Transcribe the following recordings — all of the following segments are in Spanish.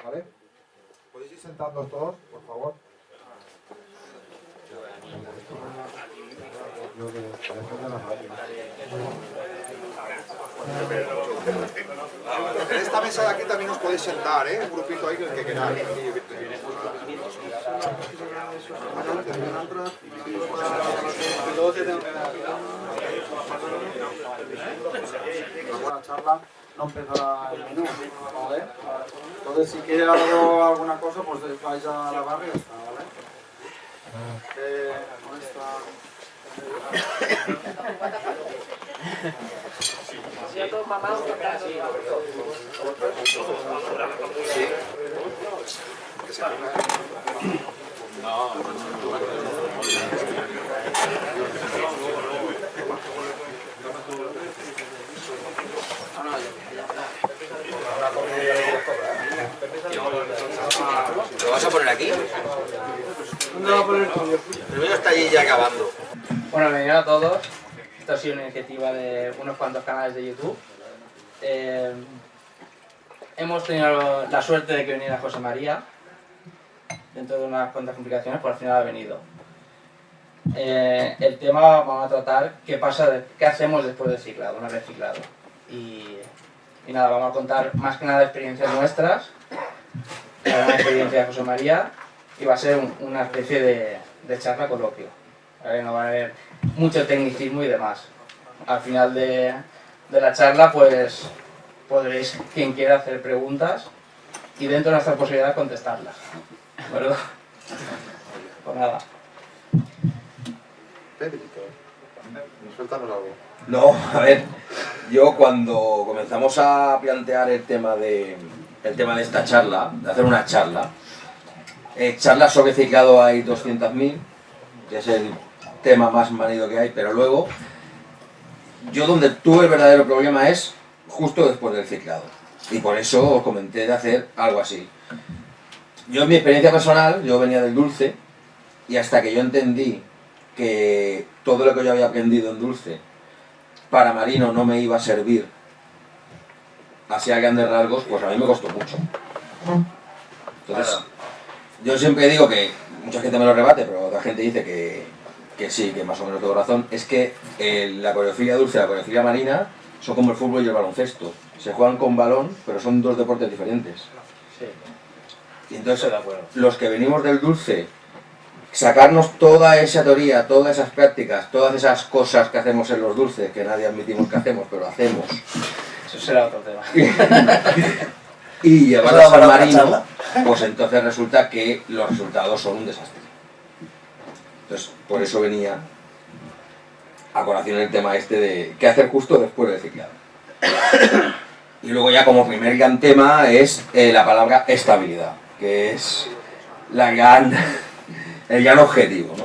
¿Vale? ¿Podéis ir sentándoos todos, por favor? En esta mesa de aquí también os podéis sentar, ¿eh? Un grupito ahí que queráis. La charla no empezará el menú, ¿vale? Entonces, si quiere alguna cosa, pues vais a la barra y ya está, ¿vale? Con esta... ¿Lo vas a poner aquí? ¿Dónde va a poner el tuyo? Primero está allí ya acabando. Bueno, bienvenidos a todos. Esto ha sido una iniciativa de unos cuantos canales de YouTube. Hemos tenido la suerte de que viniera José María, dentro de unas cuantas complicaciones, pero al final ha venido. El tema vamos a tratar qué hacemos después del ciclado, una vez ciclado. Y nada, vamos a contar más que nada experiencias nuestras, una experiencia de José María, y va a ser una especie de charla coloquio. ¿Vale? No va a haber mucho tecnicismo y demás. Al final de la charla, pues podréis, quien quiera, hacer preguntas y dentro de nuestra posibilidad contestarlas. ¿De acuerdo? Pues nada. Suéltanos algo. No, a ver, yo cuando comenzamos a plantear el tema de esta charla, de hacer una charla, charlas sobre ciclado hay 200.000, que es el tema más manido que hay, pero luego yo donde tuve el verdadero problema es justo después del ciclado, y por eso os comenté de hacer algo así. Yo en mi experiencia personal, yo venía del dulce, y hasta que yo entendí que todo lo que yo había aprendido en dulce para marino no me iba a servir así a grandes rasgos, pues a mí me costó mucho. Entonces, yo siempre digo que, mucha gente me lo rebate, pero otra gente dice que sí, que más o menos tengo razón, es que la coreofilia dulce y la coreofilia marina son como el fútbol y el baloncesto. Se juegan con balón, pero son dos deportes diferentes. Sí. Y entonces, los que venimos del dulce, sacarnos toda esa teoría, todas esas prácticas, todas esas cosas que hacemos en los dulces, que nadie admitimos que hacemos, pero hacemos. Eso será otro tema. Y llevarlas al marino, pues entonces resulta que los resultados son un desastre. Entonces, por eso venía a colación el tema este de qué hacer justo después del ciclado. Y luego ya como primer gran tema es la palabra estabilidad, que es el gran objetivo, ¿no?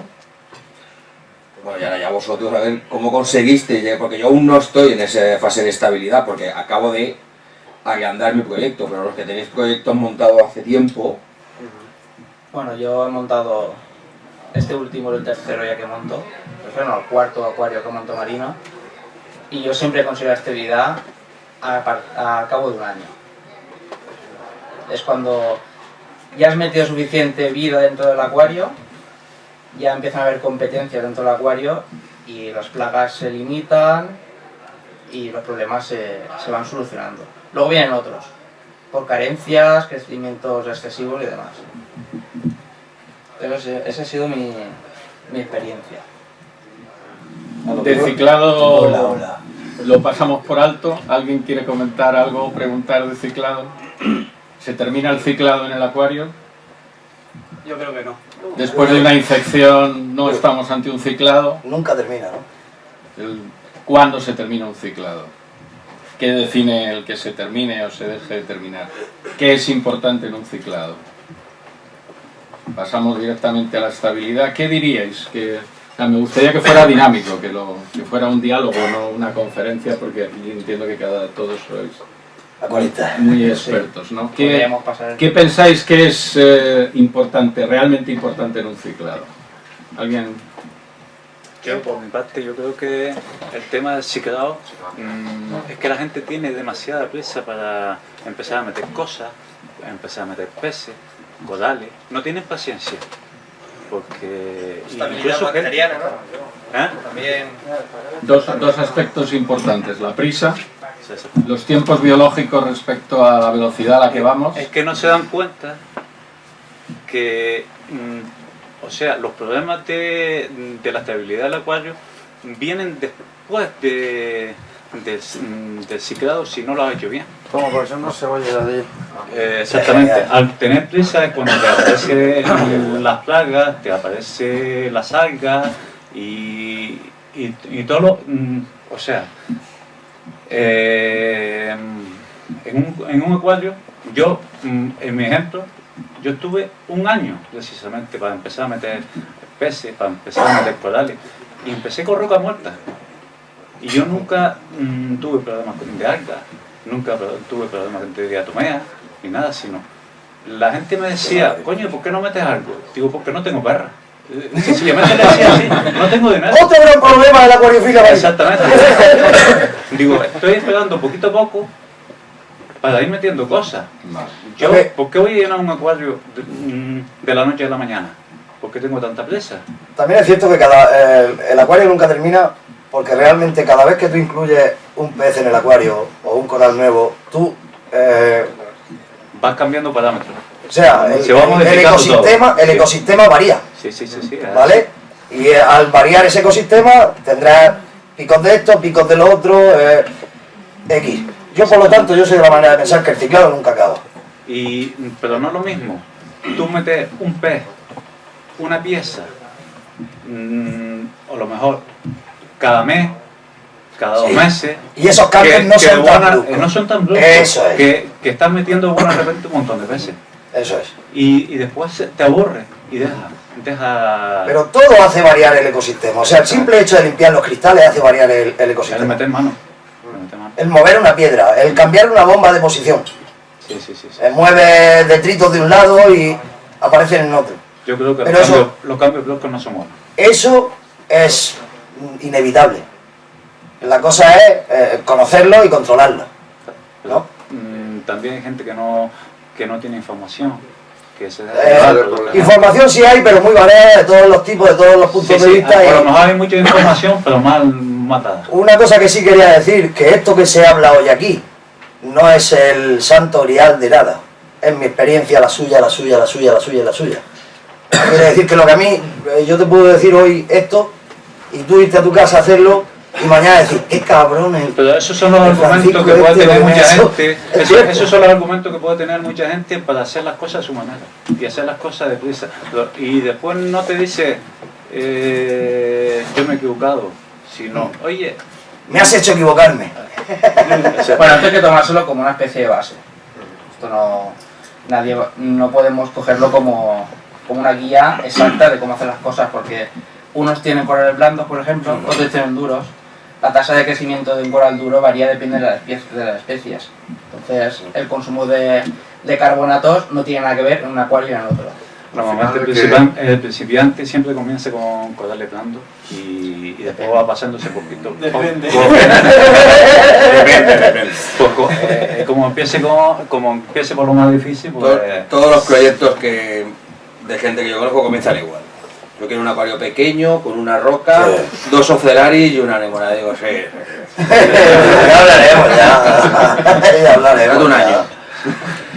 Bueno, y ahora ya vosotros a ver cómo conseguiste, porque yo aún no estoy en esa fase de estabilidad, porque acabo de agrandar mi proyecto, pero los que tenéis proyectos montados hace tiempo... Bueno, yo he montado, este último es el tercero ya que monto, el cuarto acuario que monto marino, y yo siempre he conseguido estabilidad a cabo de un año. Es cuando ya has metido suficiente vida dentro del acuario, ya empiezan a haber competencias dentro del acuario y las plagas se limitan y los problemas se van solucionando. Luego vienen otros, por carencias, crecimientos excesivos y demás. Pero esa ha sido mi experiencia. De ciclado Hola. lo pasamos por alto. ¿Alguien quiere comentar algo o preguntar de ciclado? ¿Se termina el ciclado en el acuario? Yo creo que no. Después de una infección no estamos ante un ciclado. Nunca termina, ¿no? ¿Cuándo se termina un ciclado? ¿Qué define el que se termine o se deje de terminar? ¿Qué es importante en un ciclado? Pasamos directamente a la estabilidad. ¿Qué diríais? Me gustaría que fuera dinámico, que fuera un diálogo, no una conferencia, porque aquí entiendo que todos sois muy expertos, ¿no? ¿Qué pensáis que es importante, realmente importante en un ciclado? ¿Alguien? Yo, por mi parte, yo creo que el tema del ciclado es que la gente tiene demasiada prisa para empezar a meter cosas, empezar a meter peces, corales. No tienen paciencia. Porque Estabilidad bacteriana, ¿no? ¿Eh? También. Dos aspectos importantes, la prisa, los tiempos biológicos respecto a la velocidad a la que vamos. Es que no se dan cuenta que, o sea, los problemas de la estabilidad del acuario vienen después del ciclado si no lo has hecho bien. Como por eso no se oye la de Exactamente, al tener prisa es cuando te aparecen las plagas, te aparece las algas y todo lo, o sea, en un acuario, yo, en mi ejemplo, yo estuve un año precisamente para empezar a meter peces, para empezar a meter corales, y empecé con roca muerta. Y yo nunca tuve problemas de algas, nunca tuve problemas de diatomea, ni nada, sino la gente me decía, coño, ¿por qué no metes algo? Digo, porque no tengo perra. Sencillamente le decía así, no tengo dinero. Otro gran problema de la acuariofilia. Exactamente. Digo, estoy esperando poquito a poco para ir metiendo cosas. Yo, ¿por qué voy a llenar un acuario de la noche a la mañana? ¿Por qué tengo tanta presa? También es cierto que el acuario nunca termina, porque realmente cada vez que tú incluyes un pez en el acuario o un coral nuevo, tú vas cambiando parámetros. o sea, el ecosistema varía. Sí. ¿Vale? Y al variar ese ecosistema tendrás picos de esto, picos de lo otro, X. Yo, por lo tanto, yo soy de la manera de pensar que el ciclado nunca acaba. Pero no es lo mismo. Tú metes un pez, una pieza, o a lo mejor cada mes, cada 2 meses. Y esos cambios no son tan bruscos. Eso es. Que estás metiendo de repente un montón de peces. Eso es. Y después te aburre y deja. Pero todo hace variar el ecosistema. O sea, el simple hecho de limpiar los cristales hace variar el ecosistema. El meter mano. El mover una piedra, el cambiar una bomba de posición. Sí. El mueve detritos de un lado y aparecen en otro. Yo creo que los cambios bruscos no son buenos. Eso es inevitable. La cosa es conocerlo y controlarlo, ¿no? También hay gente que no tiene información. Información sí hay, pero muy variada, de todos los tipos, de todos los puntos de vista. A lo mejor hay mucha información, pero mal matada. Una cosa que sí quería decir, que esto que se habla hoy aquí no es el santo grial de nada. Es mi experiencia, la suya. Quiere decir que lo que a mí, yo te puedo decir hoy esto, y tú irte a tu casa a hacerlo, y mañana decir, qué cabrón. Pero esos son los argumentos que puede tener mucha gente. Esos son los argumentos que puede tener mucha gente para hacer las cosas a su manera y hacer las cosas deprisa. Y después no te dice, yo me he equivocado, sino, oye, me has hecho equivocarme. Bueno, esto hay que tomárselo como una especie de base. Esto no podemos cogerlo como una guía exacta de cómo hacer las cosas, porque unos tienen corales blandos, por ejemplo, otros tienen duros. La tasa de crecimiento de un coral duro varía, depende de las especies. Entonces, el consumo de carbonatos no tiene nada que ver en un acuario y en el otro. Normalmente el principiante siempre comienza con corales blandos y después va pasándose poquito. Depende. Depende. Como empiece por lo más difícil, pues... Todos los proyectos de gente que yo conozco comienzan igual. Yo quiero un acuario pequeño, con una roca, 2 ocelaris y una anemona. Digo, sí. Ya hablaremos. Un año.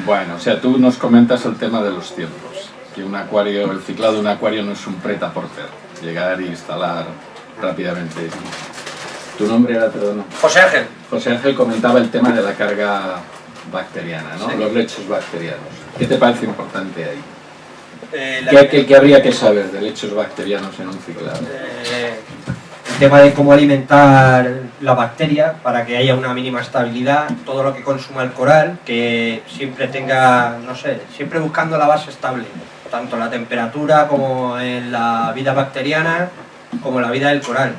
Bueno, o sea, tú nos comentas el tema de los tiempos. Que el ciclado de un acuario no es un pret-a-porter. Llegar e instalar rápidamente. ¿Tu nombre era, perdón? José Ángel. José Ángel comentaba el tema de la carga bacteriana, ¿no? Sí. Los lechos bacterianos. ¿Qué te parece importante ahí? ¿Qué habría que saber de lechos bacterianos en un ciclado? El tema de cómo alimentar la bacteria para que haya una mínima estabilidad, todo lo que consuma el coral, que siempre tenga, no sé, siempre buscando la base estable, tanto en la temperatura como en la vida bacteriana, como en la vida del coral.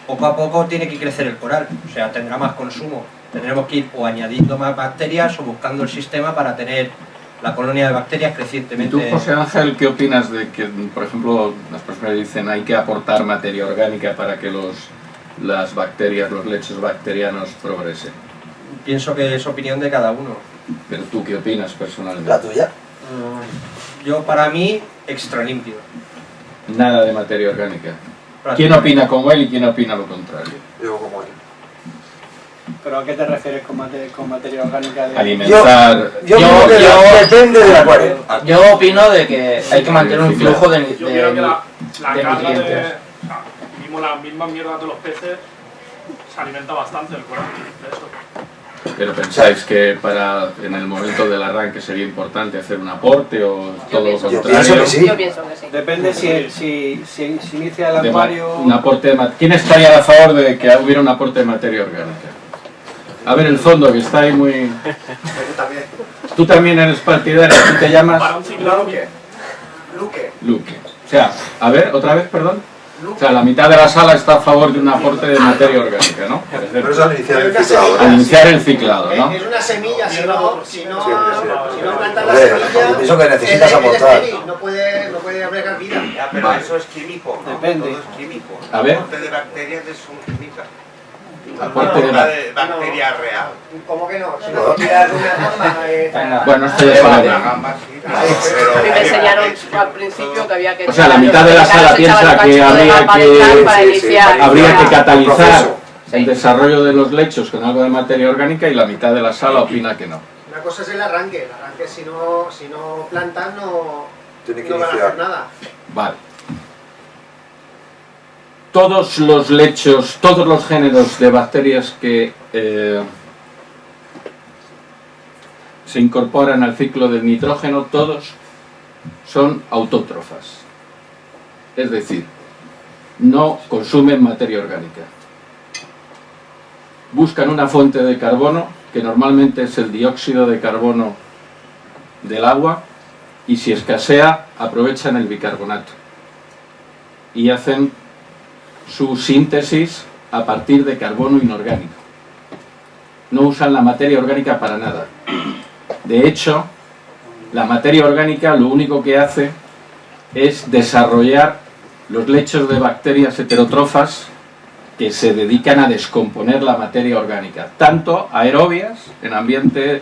Poco a poco tiene que crecer el coral, o sea, tendrá más consumo. Tendremos que ir o añadiendo más bacterias o buscando el sistema para tener la colonia de bacterias ¿Y crecientemente. tú, José Ángel, qué opinas de que, por ejemplo, las personas dicen hay que aportar materia orgánica para que las bacterias, los lechos bacterianos progresen? Pienso que es opinión de cada uno. Pero tú, ¿qué opinas personalmente? La tuya. Yo, para mí, extra limpio. Nada de materia orgánica. ¿Quién opina como él y quién opina lo contrario? Yo como él. ¿Pero a qué te refieres con materia orgánica? Alimentar... Yo creo que depende del acuario. Yo opino de que hay que mantener un flujo de Yo creo que la carga nutrientes. mismo las mismas mierdas de los peces se alimenta bastante el cuerpo de eso. ¿Pero pensáis que en el momento del arranque sería importante hacer un aporte o todo lo contrario? Yo pienso que sí. Depende si inicia el acuario... Un aporte de ¿Quién estaría a favor de que hubiera un aporte de materia orgánica? A ver el fondo, que está ahí muy... Tú también eres partidario, ¿tú te llamas? Para un ciclado, Luque. O sea, a ver, otra vez, perdón. O sea, la mitad de la sala está a favor de un aporte de materia orgánica, ¿no? Pero es al iniciar el ciclado. Al iniciar el ciclado, ¿no? Es una semilla, si no plantas la Hombre, semilla... eso que necesitas aportar. No puede albergar vida. Ya, pero Vale. eso es químico, ¿no? Depende. Todo es químico. A ver. Aporte de bacterias es un química. Aporte de De bacteria real. ¿Cómo que no? Si no tiras una gamba... Bueno, esto ya es La una... gamba sí. A mí me enseñaron al principio que había que... O sea, la mitad de la sala piensa que habría que catalizar el desarrollo de los lechos con algo de materia orgánica y la mitad de la sala opina que no. Una cosa es el arranque si no plantas no van a hacer nada. Vale. Todos los lechos, todos los géneros de bacterias que se incorporan al ciclo del nitrógeno, todos son autótrofas. Es decir, no consumen materia orgánica. Buscan una fuente de carbono, que normalmente es el dióxido de carbono del agua, y si escasea, aprovechan el bicarbonato. Y hacen su síntesis a partir de carbono inorgánico. No usan la materia orgánica para nada. De hecho, la materia orgánica lo único que hace es desarrollar los lechos de bacterias heterótrofas que se dedican a descomponer la materia orgánica, tanto aerobias, en ambiente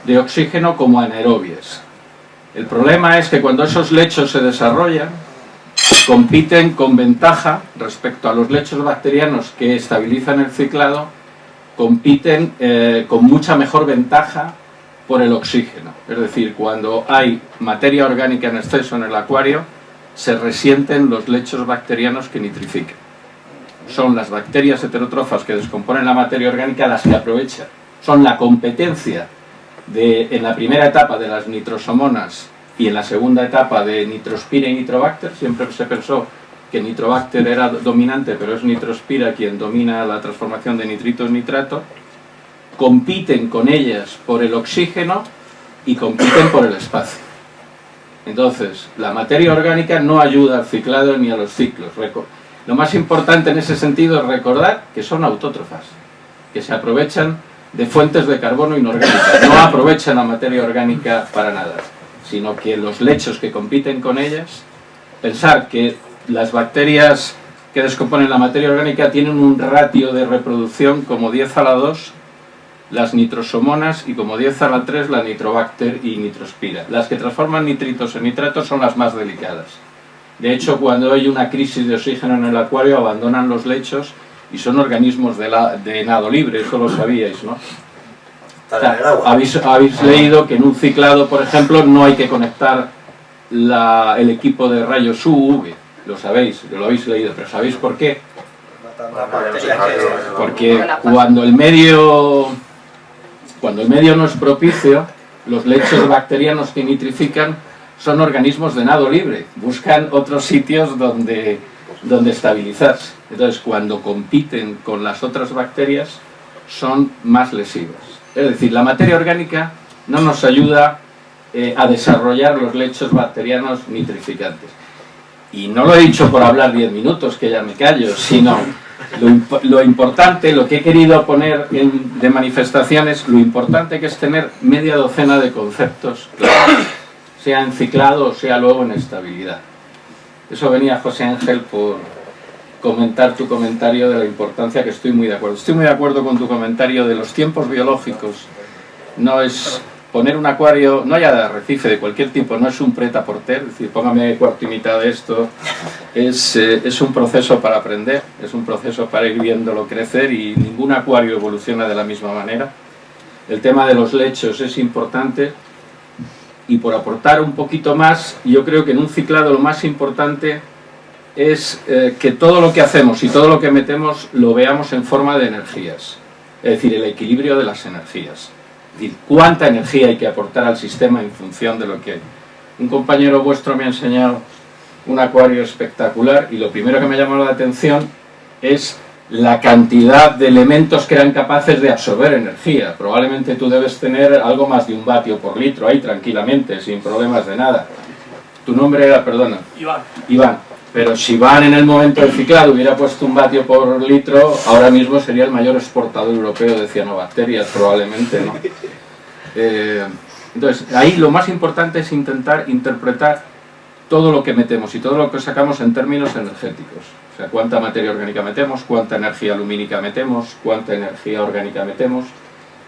de oxígeno, como anaerobias. El problema es que cuando esos lechos se desarrollan, compiten con ventaja respecto a los lechos bacterianos que estabilizan el ciclado, compiten con mucha mejor ventaja por el oxígeno. Es decir, cuando hay materia orgánica en exceso en el acuario, se resienten los lechos bacterianos que nitrifican. Son las bacterias heterótrofas que descomponen la materia orgánica las que aprovechan. Son la competencia en la primera etapa de las nitrosomonas y en la segunda etapa de Nitrospira y Nitrobacter. Siempre se pensó que Nitrobacter era dominante, pero es Nitrospira quien domina la transformación de nitrito en nitrato. Compiten con ellas por el oxígeno y compiten por el espacio. Entonces, la materia orgánica no ayuda al ciclado ni a los ciclos. Lo más importante en ese sentido es recordar que son autótrofas, que se aprovechan de fuentes de carbono inorgánicas, no aprovechan la materia orgánica para nada, sino que los lechos que compiten con ellas, pensar que las bacterias que descomponen la materia orgánica tienen un ratio de reproducción como 10 a la 2, las nitrosomonas, y como 10 a la 3 la Nitrobacter y Nitrospira. Las que transforman nitritos en nitratos son las más delicadas. De hecho, cuando hay una crisis de oxígeno en el acuario, abandonan los lechos y son organismos de nado libre, eso lo sabíais, ¿no? O sea, habéis leído que en un ciclado, por ejemplo, no hay que conectar el equipo de rayos UV, lo sabéis, lo habéis leído, pero ¿sabéis por qué? Porque cuando el medio no es propicio, los lechos bacterianos que nitrifican son organismos de nado libre, buscan otros sitios donde estabilizarse. Entonces, cuando compiten con las otras bacterias, son más lesivas. Es decir, la materia orgánica no nos ayuda a desarrollar los lechos bacterianos nitrificantes. Y no lo he dicho por hablar 10 minutos, que ya me callo, sino lo importante, lo que he querido poner de manifestaciones, lo importante que es tener media docena de conceptos claros, sea en ciclado o sea luego en estabilidad. Eso venía José Ángel por comentar tu comentario de la importancia, que estoy muy de acuerdo. Estoy muy de acuerdo con tu comentario de los tiempos biológicos. No es poner un acuario, no haya de arrecife de cualquier tipo, no es un prêt-à-porter, es decir, póngame cuarto y mitad de esto. Es un proceso para aprender, es un proceso para ir viéndolo crecer y ningún acuario evoluciona de la misma manera. El tema de los lechos es importante. Y por aportar un poquito más, yo creo que en un ciclado lo más importante es que todo lo que hacemos y todo lo que metemos lo veamos en forma de energías, es decir, el equilibrio de las energías, es decir, cuánta energía hay que aportar al sistema en función de lo que hay. Un compañero vuestro me ha enseñado un acuario espectacular y lo primero que me llamó la atención es la cantidad de elementos que eran capaces de absorber energía. Probablemente tú debes tener algo más de 1 vatio por litro ahí tranquilamente, sin problemas de nada. Tu nombre era, perdona. Iván. Iván. Pero si Iván en el momento del ciclado hubiera puesto 1 vatio por litro, ahora mismo sería el mayor exportador europeo de cianobacterias, probablemente, ¿no? Entonces, ahí lo más importante es intentar interpretar todo lo que metemos y todo lo que sacamos en términos energéticos. O sea, cuánta materia orgánica metemos, cuánta energía lumínica metemos, cuánta energía orgánica metemos.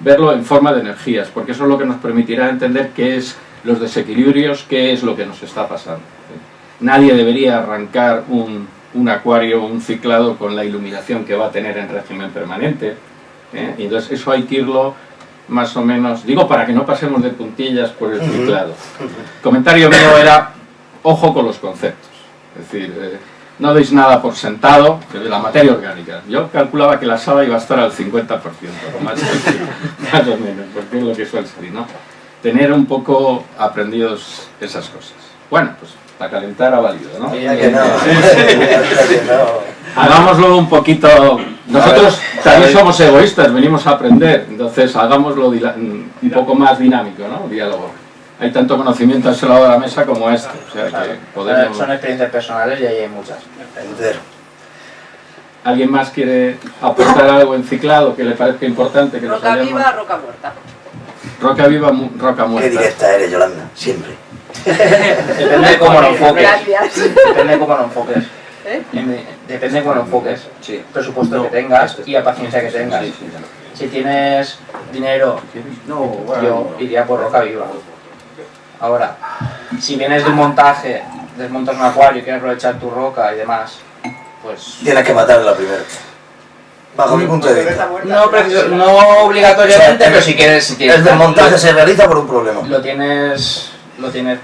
Verlo en forma de energías, porque eso es lo que nos permitirá entender qué es los desequilibrios, qué es lo que nos está pasando. Nadie debería arrancar un acuario o un ciclado con la iluminación que va a tener en régimen permanente. Y entonces eso hay que irlo más o menos, digo para que no pasemos de puntillas por el ciclado. El comentario mío era, ojo con los conceptos. Es decir, no deis nada por sentado de la materia orgánica. Yo calculaba que la sala iba a estar al 50%, más o menos, porque es lo que suele ser, ¿no? Tener un poco aprendidos esas cosas. Bueno, pues para calentar ha valido, ¿no? Hagámoslo un poquito... Nosotros también somos egoístas, venimos a aprender, entonces hagámoslo un poco más dinámico, ¿no? Diálogo. Hay tanto conocimiento a ese lado de la mesa como este, o sea que podemos... Son experiencias personales y ahí hay muchas. ¿Alguien más quiere aportar algo en ciclado que le parezca importante? Que Roca viva, roca muerta. Roca viva, roca muerta. Qué directa eres, Yolanda, siempre. Depende de cómo lo enfoques. Gracias. Depende de cómo lo enfoques. Depende de cómo lo enfoques. Sí. Presupuesto que tengas y la paciencia que tengas. Si tienes dinero, yo iría por roca viva. Ahora, si vienes de un montaje, desmontas un acuario y quieres aprovechar tu roca y demás, pues... Tienes que matarla primero. Bajo mi punto de vista. No obligatoriamente, pero si quieres... El desmontaje se realiza por un problema. Lo tienes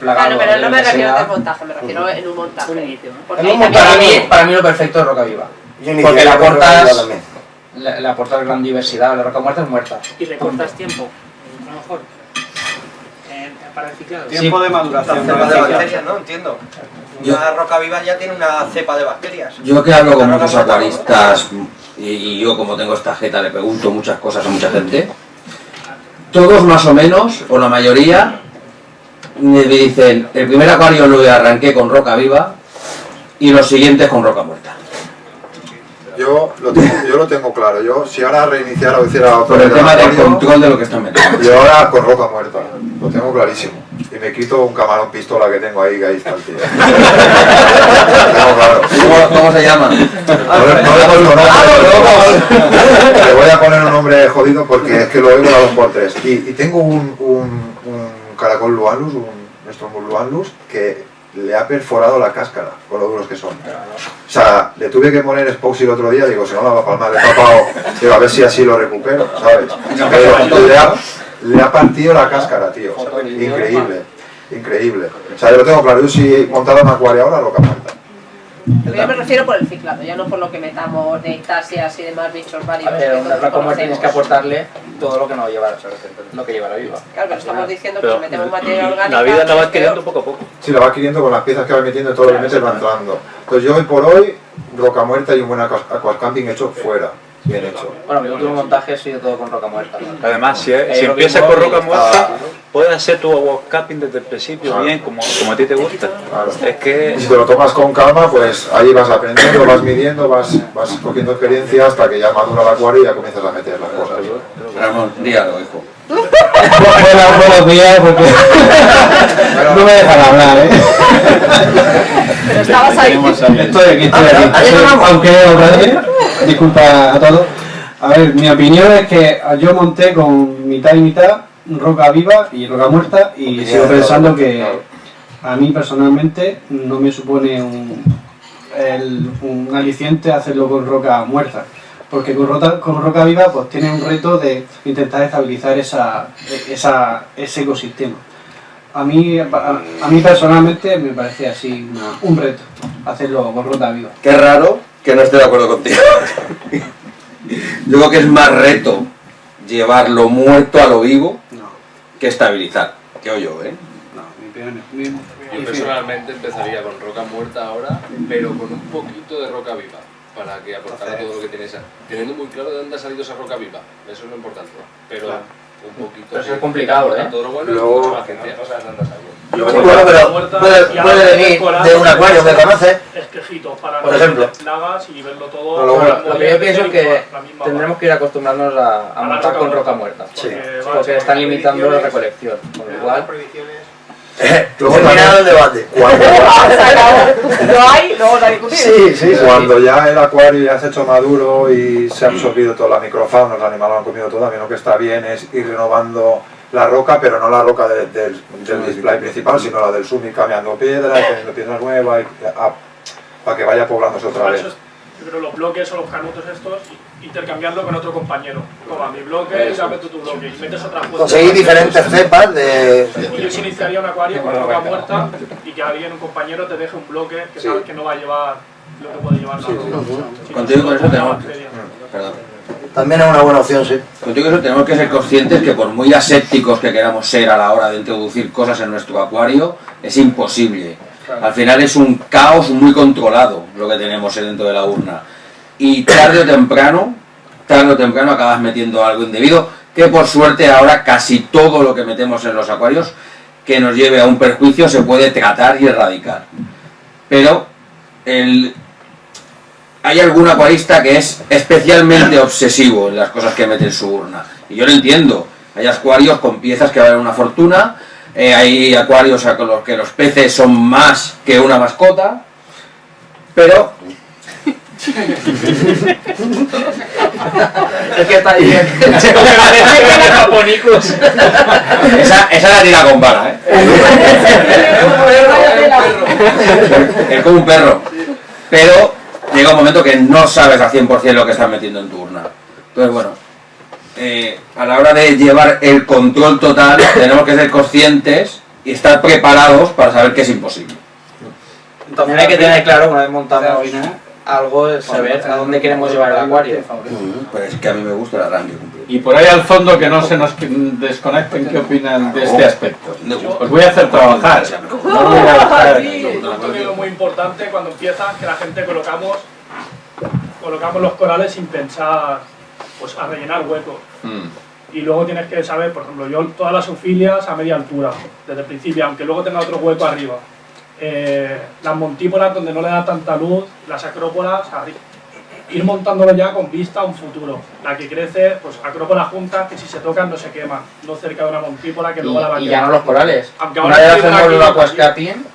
plagado. Claro, pero no me de refiero al necesidad. desmontaje, me refiero en un montaje. Porque Para mí lo perfecto es roca viva. Porque le aportas gran diversidad, la roca muerta es muerta. Y recortas tiempo, a lo mejor. Para el ciclado. Tiempo de maduración. Cepa de bacterias, ¿no? Entiendo. Una roca viva ya tiene una cepa de bacterias. Yo que hablo con muchos acuaristas y yo como tengo esta jeta le pregunto muchas cosas a mucha gente, todos más o menos, o la mayoría, me dicen, el primer acuario lo arranqué con roca viva y los siguientes con roca muerta. Yo lo tengo claro. Yo, si ahora reiniciara o hiciera otro... Por el tema del control de lo que están metiendo. Yo ahora con roca muerta. Lo tengo clarísimo. Y me quito un camarón pistola que tengo ahí, que ahí está el tío. Lo tengo claro. ¿Cómo se llama? No le pongo nombre. Le voy a poner un nombre jodido porque es que lo oigo a 2x3. Y tengo un caracol luanlus, un Strombus luanlus, que le ha perforado la cáscara, con lo duros que son. O sea, le tuve que poner Spoxy el otro día, digo, si no la va a palmar, le he tapado, digo, a ver si así lo recupero, ¿sabes? Pero le ha partido la cáscara, tío. O sea, increíble, increíble. O sea, yo lo tengo claro, yo si montara un acuario ahora, roca muerta. Pero yo me refiero por el ciclado, ya no por lo que metamos de ectasias y demás bichos varios. A ver, una roca muerta tienes que aportarle todo lo que no lleva, lo que lleva la viva. Claro, pero estamos diciendo que si metemos materia orgánica... La vida la va adquiriendo poco a poco. Sí, la va adquiriendo con las piezas que va metiendo y todo lo que mete va entrando. Entonces yo hoy por hoy, roca muerta y un buen aquascamping hecho fuera. Bien hecho. Bueno, mi último montaje ha sido todo con roca muerta. Además, si empiezas con roca muerta, puedes hacer tu aquascaping desde el principio bien, como a ti te gusta. Claro. Es que... Y si te lo tomas con calma, pues ahí vas aprendiendo, vas midiendo, vas cogiendo experiencia hasta que ya madura el acuario y ya comienzas a meter las cosas. Ramón, dígalo, hijo. Buenos días, porque no me dejan hablar, ¿eh? Pero estabas ahí. Estoy aquí. Aunque disculpa a todos. A ver, mi opinión es que yo monté con mitad y mitad roca viva y roca muerta y sigo pensando que a mí personalmente no me supone un aliciente hacerlo con roca muerta. Porque con roca viva pues tiene un reto de intentar estabilizar ese ecosistema. A mí personalmente me parece así un reto hacerlo con roca viva. Qué raro que no esté de acuerdo contigo. Yo creo que es más reto llevarlo muerto a lo vivo que estabilizar. Creo yo, ¿eh? Yo personalmente empezaría con roca muerta ahora, pero con un poquito de roca viva, para que aportara todo lo que tiene esa. Teniendo muy claro de dónde ha salido esa roca viva, eso es lo importante. Pero un poquito. Pero eso es complicado, ¿eh? Todo lo bueno Luego- y mucha más gente. No sabes dónde ha salido. Bueno, pero puede venir de un acuario que conoces, Esquejitos para por ejemplo. plagas y verlo todo. No, luego- Lo que yo pienso es que tendremos que ir acostumbrarnos a montar con roca muerta. Sí. Porque están limitando la recolección. Con lo cual, terminado el debate. No hay, no vamos a discutir. Sí. Cuando ya el acuario ya se ha hecho maduro y se ha absorbido toda la microfauna, los animales lo han comido todo, a mí lo que está bien es ir renovando la roca, pero no la roca del display principal, sino la del zoom, y cambiando piedras, poniendo piedras nuevas, para que vaya poblándose otra vez. Yo creo los bloques o los canutos estos, intercambiarlo con otro compañero. Toma mi bloque y ya meto tu bloque. Y metes otra fuente. Conseguir diferentes cepas de... Y yo sí iniciaría un acuario con roca muerta y que alguien, un compañero, te deje un bloque que sabes que no va a llevar lo que puede llevar la roca. Contigo con eso tenemos que... Perdón. También es una buena opción, sí. Contigo eso tenemos que ser conscientes que por muy asépticos que queramos ser a la hora de introducir cosas en nuestro acuario, es imposible. Al final es un caos muy controlado lo que tenemos dentro de la urna. Y tarde o temprano acabas metiendo algo indebido, que por suerte ahora casi todo lo que metemos en los acuarios que nos lleve a un perjuicio se puede tratar y erradicar. Pero hay algún acuarista que es especialmente obsesivo en las cosas que mete en su urna. Y yo lo entiendo. Hay acuarios con piezas que valen una fortuna, hay acuarios con los que los peces son más que una mascota, pero... es que está ahí. Esa la tira con vara, ¿eh? Es como un perro. Pero llega un momento que no sabes al 100% lo que estás metiendo en tu urna. Entonces, bueno, a la hora de llevar el control total, tenemos que ser conscientes y estar preparados para saber que es imposible. También hay que tener claro, una vez montamos algo, es saber a dónde queremos llevar el acuario. Pero es que a mí me gusta el arranque. Y por ahí al fondo que no se nos desconecten, ¿qué opinan de este aspecto? Os voy a hacer trabajar. No voy a dejar. Un contenido muy importante cuando empieza, que la gente colocamos los corales sin pensar pues a rellenar huecos. Y luego tienes que saber, por ejemplo, yo todas las ofilias a media altura, desde el principio, aunque luego tenga otro hueco arriba. Las montípolas donde no le da tanta luz, las acrópolas, ir montándolo ya con vista a un futuro. La que crece, pues acrópolas juntas que si se tocan no se queman, no cerca de una montípola que luego la va a Y quemar. ya no los corales. Aunque Una ahora vez estoy hacemos aquí, el aquascaping,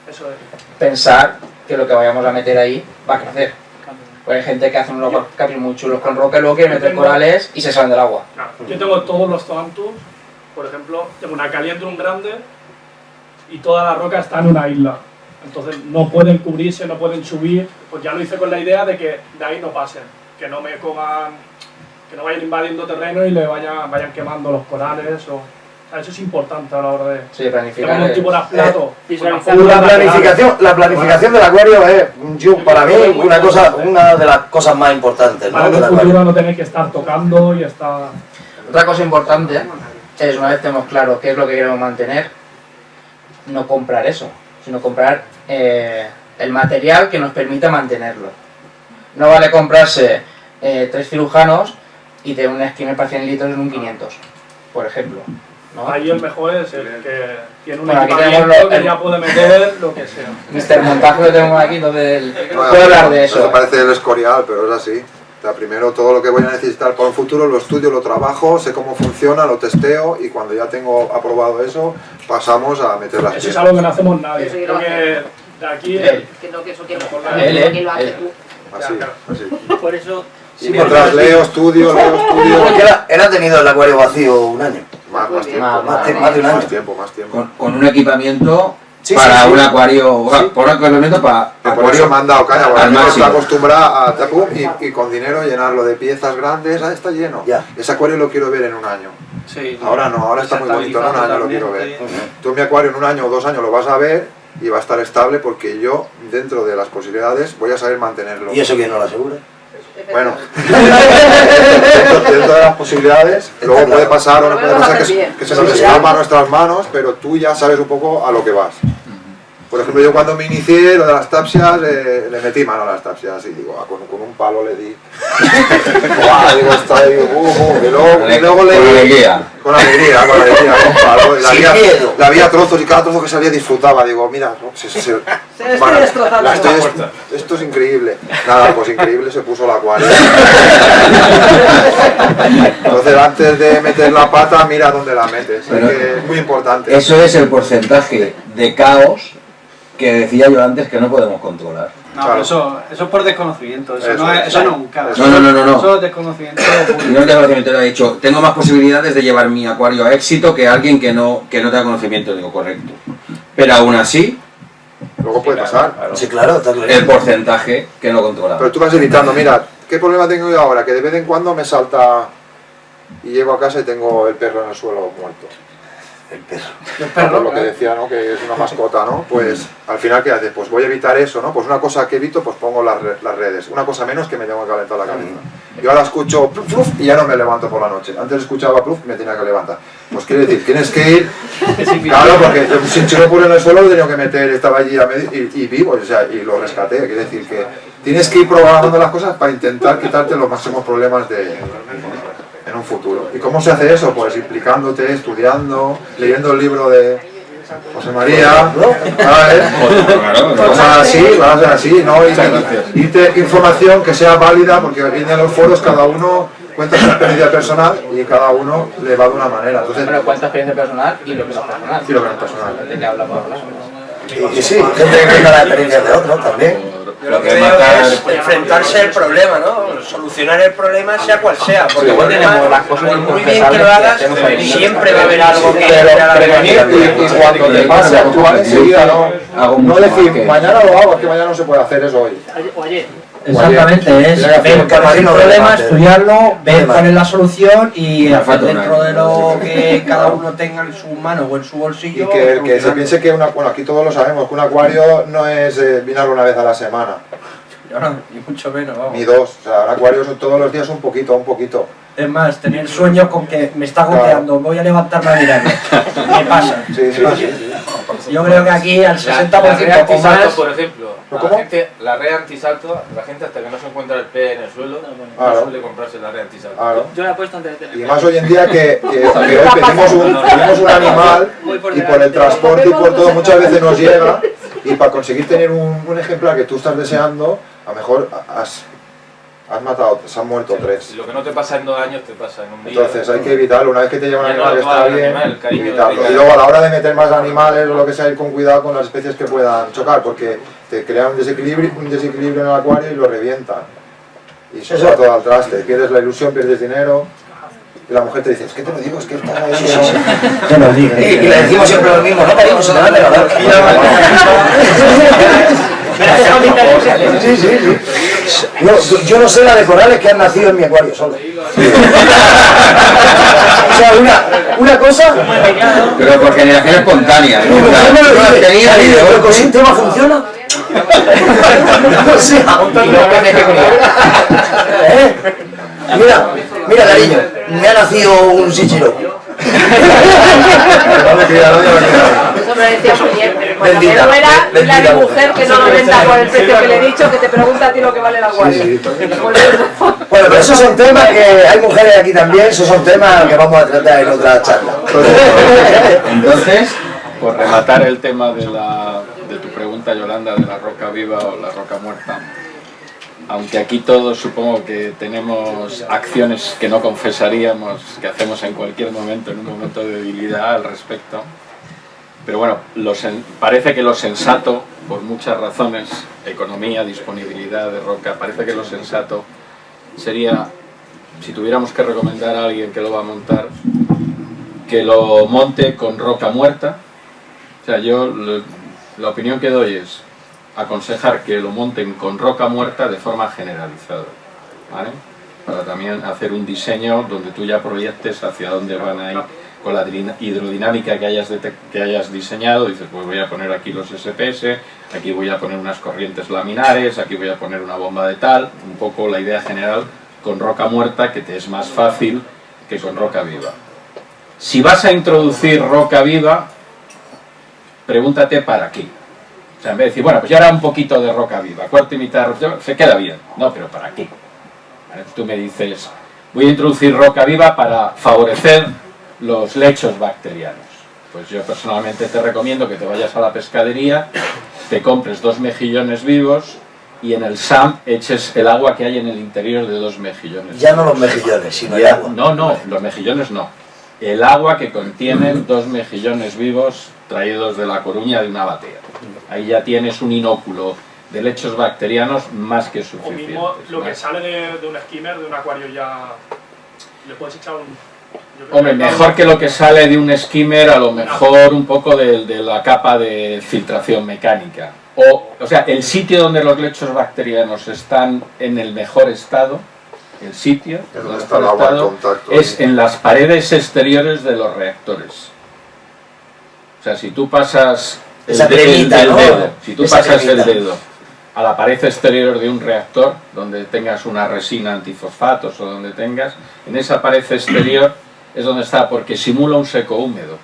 eso es. pensar que lo que vayamos a meter ahí va a crecer. Pues hay gente que hace un aquascaping muy chulos con roca y luego quiere meter corales y se salen del agua. Claro, yo tengo todos los zoanthus, por ejemplo, tengo una calientrum grande y toda la roca está en una isla. Entonces no pueden cubrirse, no pueden subir. Pues ya lo hice con la idea de que de ahí no pasen, que no me coman, que no vayan invadiendo terreno y le vayan quemando los corales. O sea, eso es importante a la hora de planificar. un tipo de plato. La planificación del acuario es, para mí, una de las cosas más importantes, ¿no? Para en el futuro no tener que estar tocando y estar... Otra cosa importante es, una vez tenemos claro qué es lo que queremos mantener, no comprar eso, sino comprar el material que nos permita mantenerlo. No vale comprarse 3 cirujanos y tener un skimmer para 100 litros en un 500, por ejemplo. ¿no? Ahí el mejor es el que tiene un Bueno, aquí equipamiento tenemos que ya puede meter lo que sea. Mr. Montaje lo tenemos aquí, entonces puedo hablar de eso. Eso parece el Escorial, pero es así. O sea, primero todo lo que voy a necesitar para un futuro lo estudio, lo trabajo, sé cómo funciona, lo testeo y cuando ya tengo aprobado eso, pasamos a meter las Eso es piezas. algo que no hacemos nadie. Eso yo Creo lo que hago. de aquí... Que no, que eso quiero Él, que lo hace tú. Así, así. Por eso... Sí, mientras leo, estudio. Porque él ha tenido el acuario vacío un año. Más tiempo. Más de un año. Más tiempo. Con un equipamiento Sí, para sí, sí. un acuario, por un equipamiento para Por eso me han dado caña, porque al no está máximo. acostumbrado a tapum y con dinero llenarlo de piezas grandes, está lleno. Ya. Ese acuario lo quiero ver en un año. Sí, Ahora no, ahora está muy bonito, en un año lo quiero ver. Tú mi acuario en un año o 2 años lo vas a ver y va a estar estable porque yo, dentro de las posibilidades, voy a saber mantenerlo. ¿Y eso quién no lo asegura? Bueno, dentro de las posibilidades, luego puede pasar o no puede pasar que se nos escapa a nuestras manos, pero tú ya sabes un poco a lo que vas. Por ejemplo, yo cuando me inicié lo de las tapsias, le metí mano a las tapsias y digo, con un palo le di. ¡Buah! Digo, está ahí, y luego le di. Con alegría, con un palo. Y la había trozos y cada trozo que salía disfrutaba. Digo, mira, esto es increíble. Nada, pues increíble, se puso el acuario. Entonces, antes de meter la pata, mira dónde la metes. Es muy importante. Eso es el porcentaje de caos que decía yo antes que no podemos controlar. No, pero eso es por desconocimiento, eso no es un caos. No. Eso es desconocimiento. Y no tengo conocimiento, le he dicho, tengo más posibilidades de llevar mi acuario a éxito que alguien que no tenga conocimiento, digo, correcto. Pero aún así, luego puede pasar. Sí, claro, está claro. El porcentaje que no controla. Pero tú vas evitando, mira, ¿qué problema tengo yo ahora? Que de vez en cuando me salta y llego a casa y tengo el perro en el suelo muerto. El perro. El perro, lo que decía, ¿no? Que es una mascota, ¿no? Pues al final, ¿qué haces? Pues voy a evitar eso, ¿no? Pues una cosa que evito, pues pongo las redes. Una cosa menos que me tengo que calentar la cabeza. Yo ahora escucho pluf, pluf, y ya no me levanto por la noche. Antes escuchaba pluf y me tenía que levantar. Pues quiere decir, tienes que ir... Claro, porque yo sin chiropuro en el suelo lo he tenido que meter, estaba allí a medio, y vivo, o sea, y lo rescaté. Quiere decir que tienes que ir programando las cosas para intentar quitarte los máximos problemas en un futuro. ¿Y cómo se hace eso? Pues implicándote, estudiando, leyendo el libro de José María, cosas así, ¿no? Y información que sea válida, porque en los foros cada uno cuenta su experiencia personal y cada uno le va de una manera. Entonces, Pero cuenta experiencia personal y lo que no es personal. Y lo que no es personal. ¿De qué habla por hablar? Y sí, gente que cuenta las experiencias de otros también. Yo lo que veo es enfrentarse al problema, ¿no? Solucionar el problema sea cual sea, porque Sí, tenemos las cosas por muy bien que lo hagas, siempre va a haber algo que y cuando te pase a actuar enseguida, no decir, mañana lo hago, es que mañana no se puede hacer eso hoy. O ayer. Exactamente, es ver cuál es el problema, estudiarlo, ver cuál es la solución y hacer dentro de lo que cada uno tenga en su mano o en su bolsillo. Y que se piense que, bueno, aquí todos lo sabemos, que un acuario no es vinarlo una vez a la semana. No, ni mucho menos, vamos. Ni dos, o sea, un acuario son todos los días un poquito. Es más, tener sueño con que me está goteando, voy a levantarme a mirarlo. Me pasa. Sí. Yo creo que aquí al 60% o más... por ejemplo, la red antisalto, la gente hasta que no se encuentra el pez en el suelo, no suele comprarse la red antisalto. Yo la he puesto antes de tener. Y más hoy en día que hoy tenemos un animal y por el transporte y por todo muchas veces nos llega y para conseguir tener un ejemplar que tú estás deseando, a lo mejor has matado, se han muerto 3. Lo que no te pasa en 2 años te pasa en un día. Entonces hay que evitarlo, una vez que te lleva un Ya animal no, que está bien, animal, cariño, evitarlo. de Y luego a la hora de meter más animales o lo que sea, ir con cuidado con las especies que puedan chocar, porque te crea un desequilibrio en el acuario y lo revientan. Y se va todo al traste, pierdes la ilusión, pierdes dinero. Y la mujer te dice, es que te lo digo, es que estás ahí. Te lo digo. Y le decimos siempre lo mismo, no cariño, se te mete la verdad. Sí. Yo no sé la de corales que han nacido en mi acuario solo. O sea, una cosa... Pero por generación espontánea, ¿no? ¿El ecosistema funciona? O sea, mira cariño, me ha nacido un sichiro. Eso me decía muy bien, pero por lo menos era la de mujer que no lo venda por el precio que le he dicho, que te pregunta a ti lo que vale la guardia. Bueno, pero esos son temas que hay mujeres aquí también, esos son temas que vamos a tratar en otra charla. Entonces, por rematar el tema de tu pregunta, Yolanda, de la roca viva o la roca muerta, aunque aquí todos supongo que tenemos acciones que no confesaríamos, que hacemos en cualquier momento, en un momento de debilidad al respecto, pero bueno, parece que lo sensato, por muchas razones, economía, disponibilidad de roca, parece que lo sensato sería, si tuviéramos que recomendar a alguien que lo va a montar, que lo monte con roca muerta. O sea, yo la opinión que doy es aconsejar que lo monten con roca muerta de forma generalizada, ¿vale? Para también hacer un diseño donde tú ya proyectes hacia dónde van a ir con la hidrodinámica que hayas diseñado. Dices, pues voy a poner aquí los SPS, aquí voy a poner unas corrientes laminares, aquí voy a poner una bomba de tal, un poco la idea general con roca muerta, que te es más fácil que con roca viva. Si vas a introducir roca viva, pregúntate para qué. O sea, en vez de decir, bueno, pues ya ahora un poquito de roca viva, cuarto y mitad, se queda bien. No, pero ¿para qué? ¿Vale? Tú me dices, voy a introducir roca viva para favorecer los lechos bacterianos. Pues yo personalmente te recomiendo que te vayas a la pescadería, te compres 2 mejillones vivos y en el SAM eches el agua que hay en el interior de 2 mejillones. Ya no los mejillones, sino el agua. No, los mejillones no. El agua que contienen 2 mejillones vivos traídos de La Coruña de una batea. Ahí ya tienes un inóculo de lechos bacterianos más que suficiente. O mismo lo que sale de un skimmer, de un acuario ya... Le puedes echar un... Hombre, mejor que lo que sale de un skimmer, a lo mejor un poco de la capa de filtración mecánica. O sea, el sitio donde los lechos bacterianos están en el mejor estado, el sitio donde está el agua en contacto, es en las paredes exteriores de los reactores. O sea, si tú pasas el dedo a la pared exterior de un reactor, donde tengas una resina antifosfatos o donde tengas, en esa pared exterior es donde está, porque simula un seco húmedo.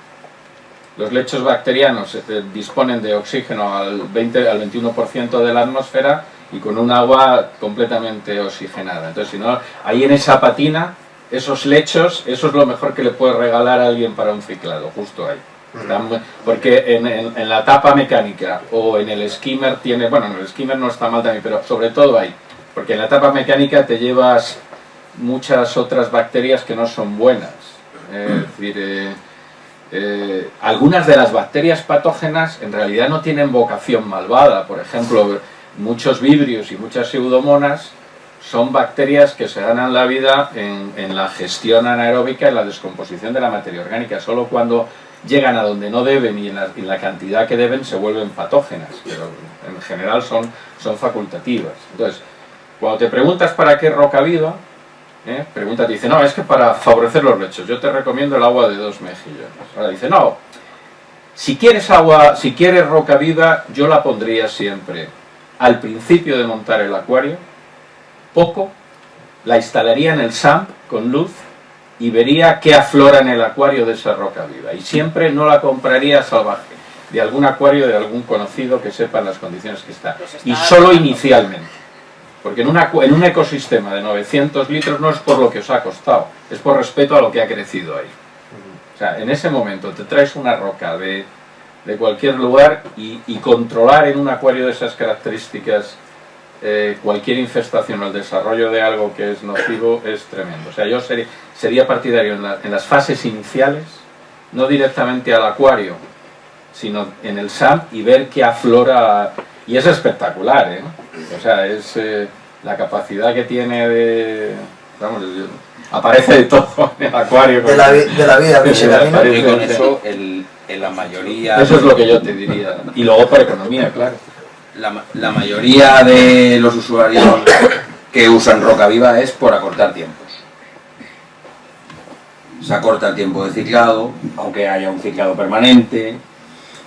Los lechos bacterianos disponen de oxígeno al 21% de la atmósfera y con un agua completamente oxigenada. Entonces, si no, ahí en esa patina, esos lechos, eso es lo mejor que le puedes regalar a alguien para un ciclado, justo ahí. Porque en la tapa mecánica o en el skimmer tiene, bueno, en el skimmer no está mal también, pero sobre todo ahí, porque en la tapa mecánica te llevas muchas otras bacterias que no son buenas. Es decir, algunas de las bacterias patógenas en realidad no tienen vocación malvada. Por ejemplo, muchos vibrios y muchas pseudomonas son bacterias que se ganan la vida en la gestión anaeróbica, en la descomposición de la materia orgánica. Solo cuando llegan a donde no deben y en la cantidad que deben se vuelven patógenas, pero en general son facultativas. Entonces, cuando te preguntas para qué roca viva, pregúntate, dice, no, es que para favorecer los lechos, yo te recomiendo el agua de 2 mejillones. Ahora dice, no, si quieres roca viva, yo la pondría siempre al principio de montar el acuario, poco, la instalaría en el SAMP con luz y vería qué aflora en el acuario de esa roca viva. Y siempre no la compraría salvaje, de algún acuario, de algún conocido que sepa las condiciones que está. Y solo inicialmente. Porque en un ecosistema de 900 litros no es por lo que os ha costado, es por respeto a lo que ha crecido ahí. O sea, en ese momento te traes una roca de cualquier lugar y controlar en un acuario de esas características cualquier infestación o el desarrollo de algo que es nocivo es tremendo. O sea, yo sería partidario en las fases iniciales, no directamente al acuario, sino en el SAMP y ver qué aflora. Y es espectacular, ¿eh? O sea, es la capacidad que tiene de... Vamos, aparece de todo en el acuario. De la vida, y con eso, en la mayoría... Eso es lo que yo te diría. Y luego por economía, claro. La mayoría de los usuarios que usan roca viva es por acortar tiempos. Se acorta el tiempo de ciclado, aunque haya un ciclado permanente.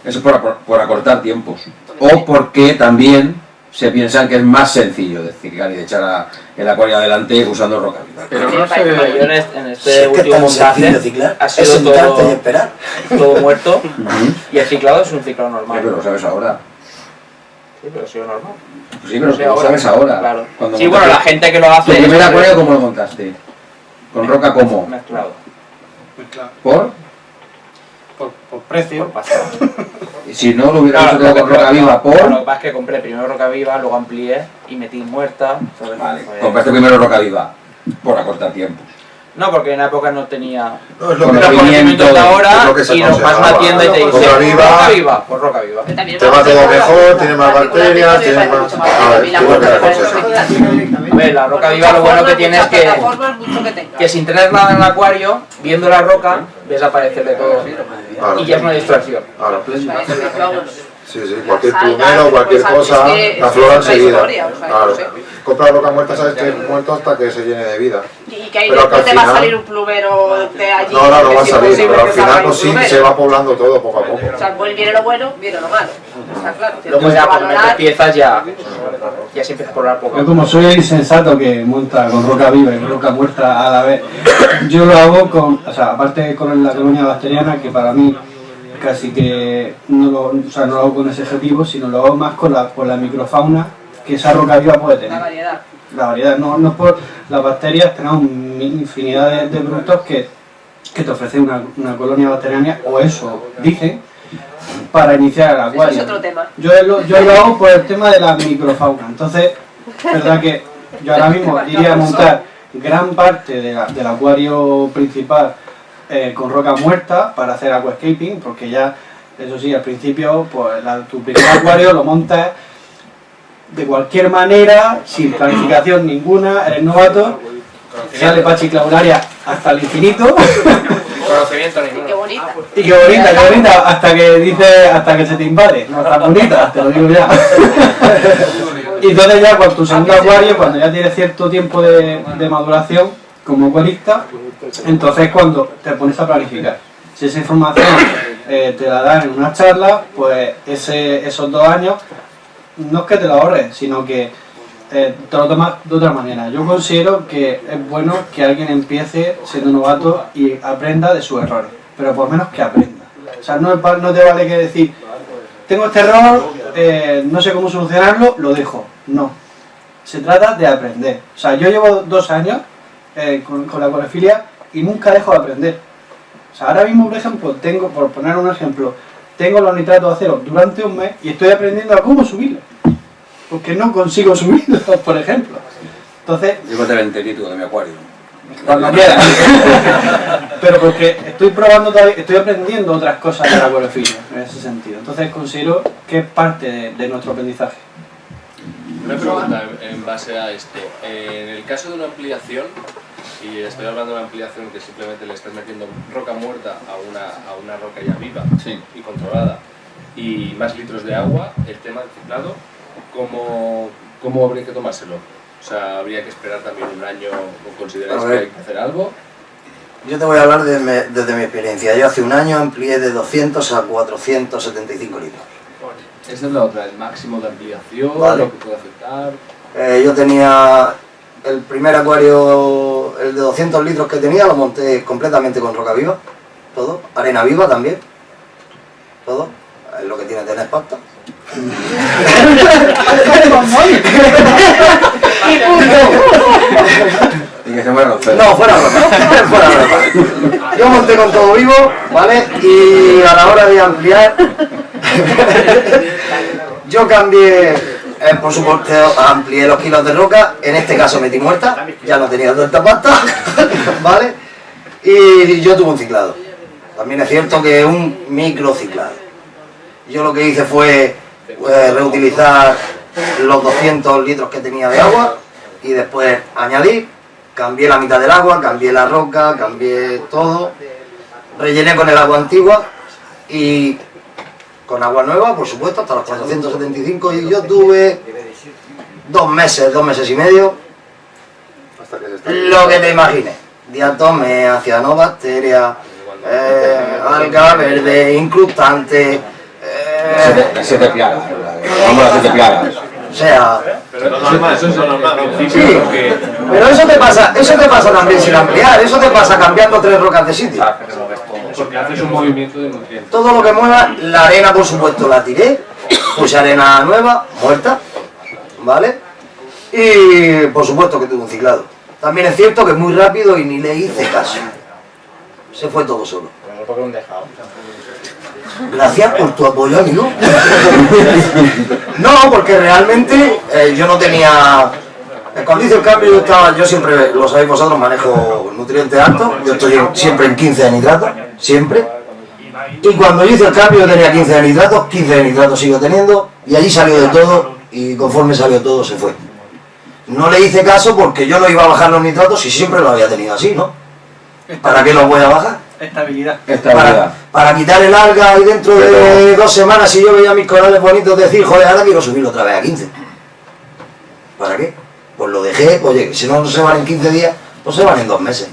Eso es por acortar tiempos. O porque también se piensan que es más sencillo de ciclar y de echar el acuario adelante usando roca viva. Pero no sé, en este último montaje ha sido todo muerto y el ciclado es un ciclado normal. Sí, pero lo sabes ahora. Sí, pero ha sido normal. Pues sí, pero lo sabes ahora. Claro. Cuando Sí, bueno, la gente que lo hace... ¿Tu primer acuario cómo lo montaste? ¿Con roca cómo? Mezclado. ¿Por? Por precio. Por pasar. Y si no lo hubiera hecho todo con roca viva, ¿por? Lo que pasa es que compré primero roca viva, luego amplié y metí muerta. Vale, compraste primero roca viva, por acortar tiempo. No, porque en la época no tenía No, es lo los que- conocimientos de ahora es lo que se y nos vas a una aconsejaba. tienda y te dice Roca viva. roca viva, pues roca viva. Te va todo mejor, tiene más bacterias, tiene más... A ver, tú lo que aconsejas. A ver, la roca viva lo bueno que tiene es que sin tener nada en el acuario, viendo la roca, ves aparecerle todo. Claro. Y ya es una distracción. Claro. Sí, sí, cualquier plumero, cualquier cosa, la flora enseguida. Claro. Comprar roca muerta, sabes que es muerto hasta que se llene de vida. Y que ahí Pero que después al te va a final- salir un plumero de allí. No, no que va a es salir, imposible pero al que final salga pues un sí, plumero. se va poblando todo poco a poco. O sea, pues viene lo bueno, viene lo malo. Está claro. Luego ya cuando metes piezas ya se empieza a poblar poco. Yo como soy el insensato que monta con roca viva y roca muerta a la vez, yo lo hago con, o sea, aparte con la colonia bacteriana, que para mí casi que no lo, o sea, no lo hago con ese objetivo, sino lo hago más con la microfauna que esa roca viva puede tener. La variedad. La variedad, no es por las bacterias, tenemos infinidad de productos que te ofrece una colonia bacteriana, o eso dicen, para iniciar el acuario. Eso es otro tema. Yo lo hago por el tema de la microfauna. Entonces, es verdad que yo ahora mismo iría a montar gran parte del acuario principal con roca muerta para hacer aquascaping, porque ya, eso sí, al principio, pues tu primer acuario lo montas de cualquier manera, sin planificación ninguna, eres novato, sale pachiclauraria hasta el infinito. Conocimiento ninguno. Qué bonita. Y qué bonita, hasta que se te invade, no tan bonita, te lo digo ya. Y entonces ya con tu segundo acuario, cuando ya tienes cierto tiempo de maduración como acuarista, entonces cuando te pones a planificar. Si esa información te la dan en una charla, pues esos 2 años no es que te lo ahorres, sino que te lo tomas de otra manera. Yo considero que es bueno que alguien empiece siendo novato y aprenda de sus errores, pero por lo menos que aprenda. O sea, no te vale que decir, tengo este error, no sé cómo solucionarlo, lo dejo. No. Se trata de aprender. O sea, yo llevo 2 años con la acuariofilia y nunca dejo de aprender. O sea, ahora mismo, por ejemplo, por poner un ejemplo, tengo los nitratos de acero durante un mes y estoy aprendiendo a cómo subirlos. Porque no consigo subirlos, por ejemplo. Entonces... Yo te venterito de mi acuario. Cuando quieras. Pero porque estoy probando todavía, estoy aprendiendo otras cosas de la acuariofilia, en ese sentido. Entonces considero que es parte de nuestro aprendizaje. Una pregunta en base a esto. En el caso de una ampliación, y estoy hablando de una ampliación que simplemente le estás metiendo roca muerta a una roca ya viva y controlada, y más litros de agua, el tema del ciclado, ¿cómo habría que tomárselo? O sea, ¿habría que esperar también un año o consideráis que hay que hacer algo? Yo te voy a hablar desde mi experiencia. Yo hace un año amplié de 200 a 475 litros. Esa es la otra, el máximo de ampliación, Vale. lo que puede afectar. Yo tenía el primer acuario, el de 200 litros que tenía, lo monté completamente con roca viva, todo, arena viva también, todo, es lo que tiene tener pasta. Y que se mueran los pelos. No, fuera broma. Yo monté con todo vivo, ¿vale? Y a la hora de ampliar, yo cambié, por supuesto, amplié los kilos de roca, en este caso metí muerta, ya no tenía tanta pasta, ¿vale? Y yo tuve un ciclado. También es cierto que es un microciclado. Yo lo que hice fue reutilizar los 200 litros que tenía de agua y después añadir, cambié la mitad del agua, cambié la roca, cambié todo, rellené con el agua antigua y con agua nueva, por supuesto, hasta los 475, y yo tuve 2 meses y medio, lo que te imagines, diatomeas, cianobacterias, alga verde, incrustante, Se te plaga. Vamos a hacer plagas. O sea... Pero es normal, eso es lo normal. Sí, pero eso te pasa también sin ampliar, eso te pasa cambiando 3 rocas de sitio. Porque haces un movimiento de nutrientes. Todo lo que mueva, la arena por supuesto la tiré, puse arena nueva, muerta, ¿vale? Y por supuesto que tuve un ciclado. También es cierto que es muy rápido y ni le hice caso. Se fue todo solo. Porque un dejado. Gracias por tu apoyo, amigo. No, porque realmente yo no tenía... Cuando hice el cambio yo siempre, lo sabéis vosotros, manejo nutrientes altos. Yo estoy siempre en 15 de nitrato, siempre. Y cuando yo hice el cambio yo tenía 15 de nitratos, 15 de nitratos sigo teniendo. Y allí salió de todo y conforme salió todo se fue. No le hice caso porque yo no iba a bajar los nitratos y siempre lo había tenido así, ¿no? ¿Para qué los voy a bajar? Estabilidad. Para quitar el alga y dentro de 2 semanas, si yo veía mis corales bonitos, decir, joder, ahora quiero subirlo otra vez a 15. ¿Para qué? Pues lo dejé, oye, si no se van en 15 días, pues se van en 2 meses.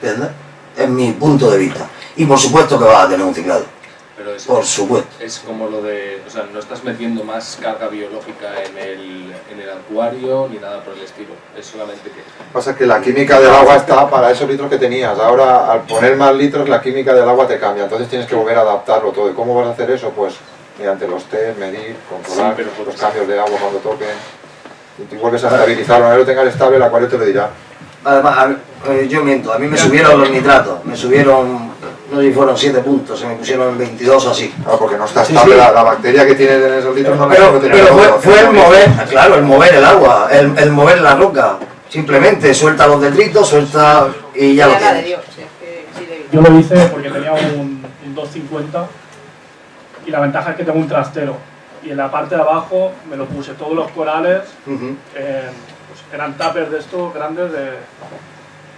¿Entiendes? Es mi punto de vista. Y por supuesto que vas a tener un ciclado. Pero es, por supuesto. Es como lo de, o sea, no estás metiendo más carga biológica en el acuario ni nada por el estilo. Es solamente que... Pasa que la química del agua está para esos litros que tenías. Ahora, al poner más litros, la química del agua te cambia. Entonces tienes que volver a adaptarlo todo. ¿Y cómo vas a hacer eso? Pues mediante los test, medir, controlar los cambios de agua cuando toquen. Y tú vuelves a estabilizarlo. Una vez lo tengas estable, el acuario te lo dirá. Además, yo miento, a mí me subieron los nitratos. Me subieron, no sé si fueron 7 puntos, se me pusieron 22 o así. Claro, porque no está estable. Sí. La bacteria que tienes en esos litros no pero fue el mover, claro, el mover el agua, el mover la roca. Simplemente suelta los detritos, suelta y ya lo tienes. Yo lo hice porque tenía un 250 y la ventaja es que tengo un trastero. Y en la parte de abajo me lo puse todos los corales, pues eran tuppers de estos grandes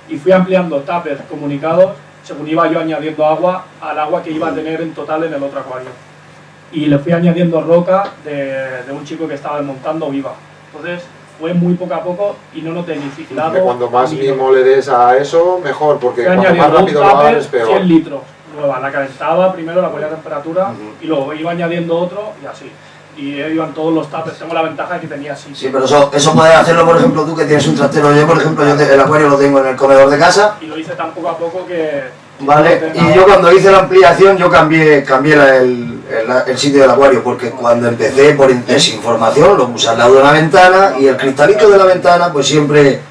y fui ampliando tuppers comunicados según iba yo añadiendo agua al agua que iba a tener en total en el otro acuario. Y le fui añadiendo roca de un chico que estaba desmontando viva. Entonces fue muy poco a poco y no noté ni ciclado. Cuando más mimo le des a eso, mejor, porque cuanto más rápido lo hagas es peor. 100 litros nueva, la calentaba primero, la ponía a temperatura y luego iba añadiendo otro y así. Y iban todos los tapes, tengo la ventaja de que tenía así. Sí, pero eso puedes hacerlo, por ejemplo, tú que tienes un trastero. Yo, por ejemplo, el acuario lo tengo en el comedor de casa. Y lo hice tan poco a poco que... Vale, y yo cuando hice la ampliación, yo cambié el sitio del acuario, porque cuando empecé por desinformación, lo puse al lado de una ventana, y el cristalito de la ventana, pues siempre,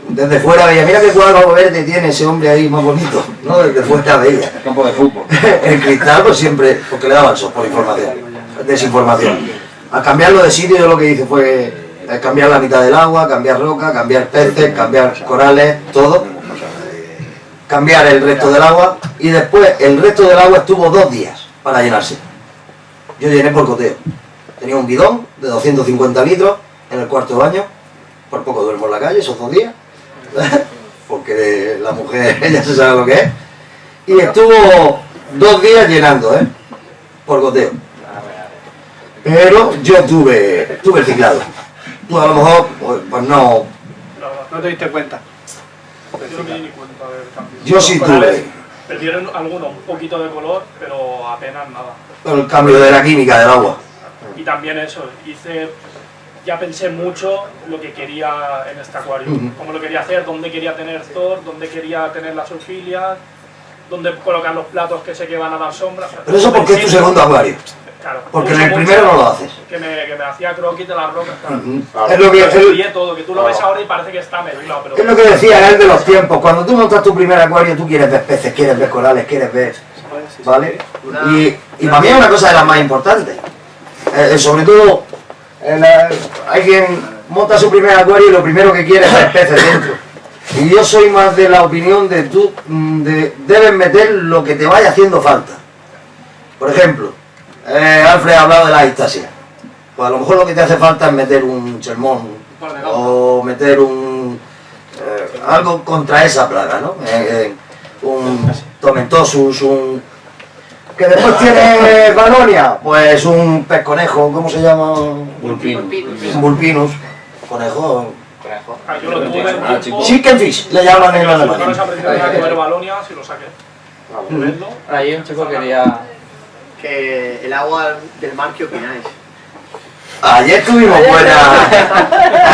desde fuera veía, mira qué cuadro verde tiene ese hombre ahí más bonito, ¿no? Desde fuera veía. El campo de fútbol. El cristal, pues siempre, porque le daban sol por información. Desinformación. Al cambiarlo de sitio yo lo que hice fue cambiar la mitad del agua, cambiar roca, cambiar peces, cambiar corales, todo, cambiar el resto del agua y después el resto del agua estuvo 2 días para llenarse. Yo llené por goteo. Tenía un bidón de 250 litros en el cuarto de baño, por poco duermo en la calle esos 2 días, porque la mujer ella se sabe lo que es, y estuvo 2 días llenando, por goteo. Pero yo tuve el ciclado. Tú a lo mejor, pues no... No te diste cuenta. Yo no me di ni cuenta del cambio. Yo sí tuve. Perdieron algunos un poquito de color, pero apenas nada. El cambio de la química del agua. Y también eso, ya pensé mucho lo que quería en este acuario. Cómo lo quería hacer, dónde quería tener Thor, dónde quería tener las orfilias, dónde colocar los platos que sé que van a dar sombra. Pero eso porque es tu segundo acuario. Claro, porque en el primero no lo haces. Que me hacía croquis de las rocas, claro. Es lo que todo, que tú lo ves ahora y parece que está mezclado, pero... Es lo que decía él de los tiempos. Cuando tú montas tu primer acuario, tú quieres ver peces, quieres ver corales, quieres ver... ¿Vale? Y para mí es una cosa de las más importantes. Sobre todo, hay quien monta su primer acuario y lo primero que quiere es ver peces dentro. Y yo soy más de la opinión de tú debes meter lo que te vaya haciendo falta. Por ejemplo, Alfred ha hablado de la distasia. Pues a lo mejor lo que te hace falta es meter un chelmón o meter algo contra esa plaga, ¿no? Un tomentosus, que después tiene Valonia, pues un pez conejo, ¿cómo se llama? Un vulpinus, conejo. Yo lo tuve Chicken fish, le llaman en alemán. No se aprendí a comer Valonia si lo saqué. Ahí un chico quería... Que el agua del mar, ¿qué opináis? Ayer tuvimos buena...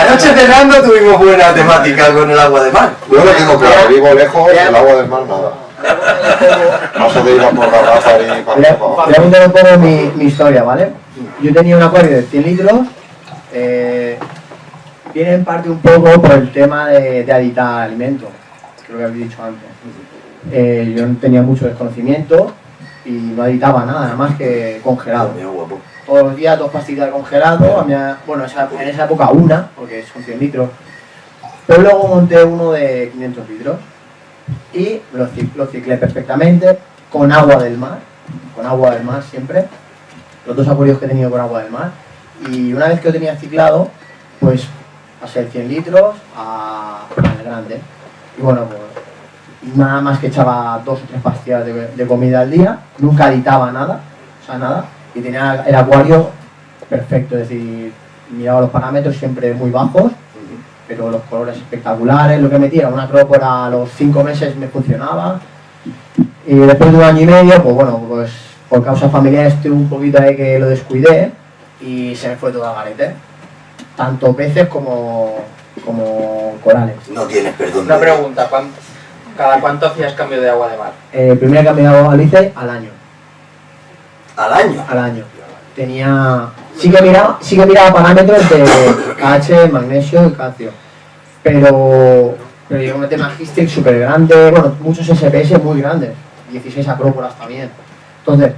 Anoche cenando tuvimos buena temática con el agua de mar. Yo lo tengo claro, vivo lejos, el agua del mar nada. No se de ir a por garrafa y para Voy a contar un poco mi historia, ¿vale? Yo tenía un acuario de 100 litros. Viene en parte un poco por el tema de aditar alimentos, creo que habéis dicho antes. Yo no tenía mucho desconocimiento y no aditaba nada más que congelado. Todos los días 2 pastillas de congelado, bueno, en esa época una, porque son 100 litros. Pero luego monté uno de 500 litros y lo ciclé perfectamente con agua del mar siempre. Los 2 acuarios que he tenido con agua del mar. Y una vez que lo tenía ciclado, pues pasé de 100 litros al grande. Y bueno, pues nada más que echaba 2 o 3 pastillas de comida al día, nunca aditaba nada, o sea, nada. Y tenía el acuario perfecto, es decir, miraba los parámetros siempre muy bajos, pero los colores espectaculares, lo que metía, una acrópora a los 5 meses me funcionaba. Y después de 1 año y medio, pues bueno, pues por causas familiares estuve un poquito ahí que lo descuidé y se me fue todo al garete. Tanto peces como corales. No tienes perdón. Una pregunta, ¿cada cuánto hacías cambio de agua de mar? El primer cambio de agua lo hice al año. ¿Al año? Al año. Tenía... Sí que miraba parámetros de KH, magnesio y calcio. Pero yo metí Magistrix súper grande, bueno, muchos SPS muy grandes. 16 acróporas también. Entonces,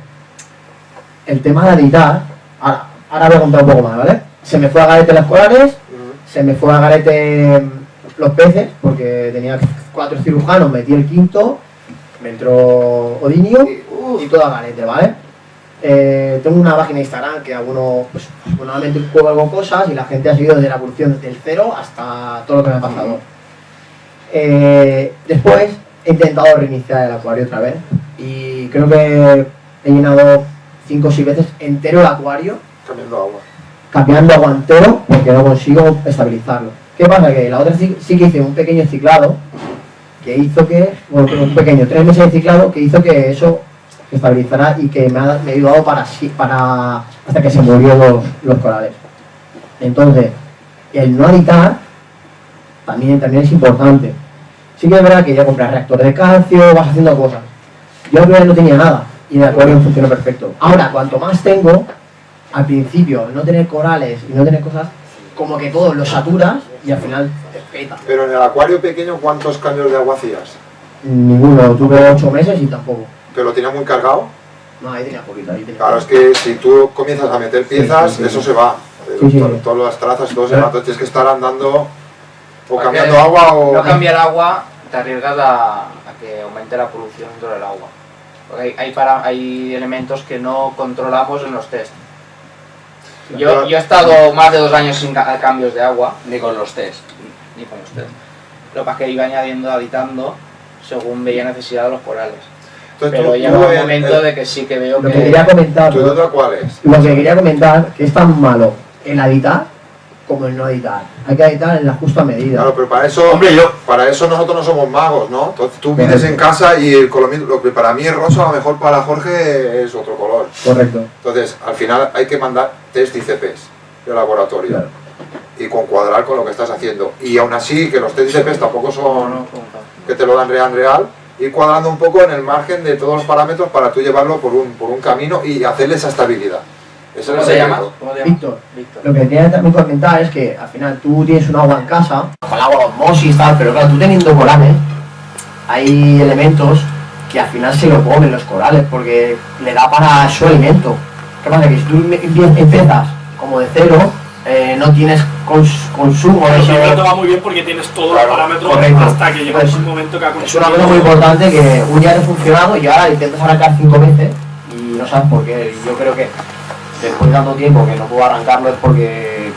el tema de aditar, ahora voy a contar un poco más, ¿vale? Se me fue a garete las corales, se me fue a garete los peces, porque tenía 4 cirujanos, metí el 5º, me entró Odinio y todo a garete, ¿vale? Tengo una página de Instagram que alguno, pues normalmente juego cosas y la gente ha seguido desde la evolución del 0 hasta todo lo que me ha pasado. Después he intentado reiniciar el acuario otra vez y creo que he llenado 5 o 6 veces entero el acuario. Cambiando agua entero porque no consigo estabilizarlo. ¿Qué pasa? Que la otra sí que hice un pequeño ciclado que hizo que, bueno, un pequeño 3 meses de ciclado que hizo que eso se estabilizara y que me ha ayudado para hasta que se murieron los corales. Entonces, el no aditar también es importante. Sí que es verdad que ya compras reactor de calcio, vas haciendo cosas. Yo al primer no tenía nada y el acuario funcionó perfecto. Ahora, cuanto más tengo, al principio no tener corales y no tener cosas, como que todo lo saturas y al final te peta. Pero en el acuario pequeño, ¿cuántos cambios de agua hacías? Ninguno, tuve 8 meses y tampoco. ¿Pero lo tenías muy cargado? No, ahí tenía poquito, Claro, es que si tú comienzas a meter piezas, eso se va. Todas las trazas y todo se va, entonces tienes que estar andando o cambiando agua o... No cambiar agua te arriesgas a que aumente la polución dentro del agua. Porque hay elementos que no controlamos en los test. Yo he estado más de 2 años sin cambios de agua, ni con los test. Lo que pasa es que iba añadiendo, aditando, según veía necesidad de los corales. Entonces, pero llega un momento de que sí que veo lo que quería comentar, ¿Tu duda cuál es? Lo que quería comentar, que es tan malo el aditar como el no aditar. Hay que aditar en la justa medida. Claro, pero para eso, para eso nosotros no somos magos, ¿no? Entonces tú vives en casa y lo que para mí es rosa, a lo mejor para Jorge es otro color. Correcto. Entonces, al final hay que mandar test ICPs de laboratorio. Claro. Y cuadrar con lo que estás haciendo. Y aún así, que los test ICPs tampoco son que te lo dan real, ir cuadrando un poco en el margen de todos los parámetros para tú llevarlo por un camino y hacerle esa estabilidad. Eso ¿Cómo se llama? Víctor. Lo que quería también comentar es que al final tú tienes un agua en casa, con agua osmosis y tal, pero claro, tú teniendo corales, hay elementos que al final se lo comen los corales porque le da para su alimento. ¿Qué pasa? Que si tú empiezas como de 0, no tienes consumo de eso. No va muy bien porque tienes todos los parámetros hasta que llega un momento que ha consumido. Es una cosa muy importante que un día no ha funcionado y ahora intentas arrancar 5 veces y no sabes por qué. Yo creo que después de tanto tiempo que no puedo arrancarlo es porque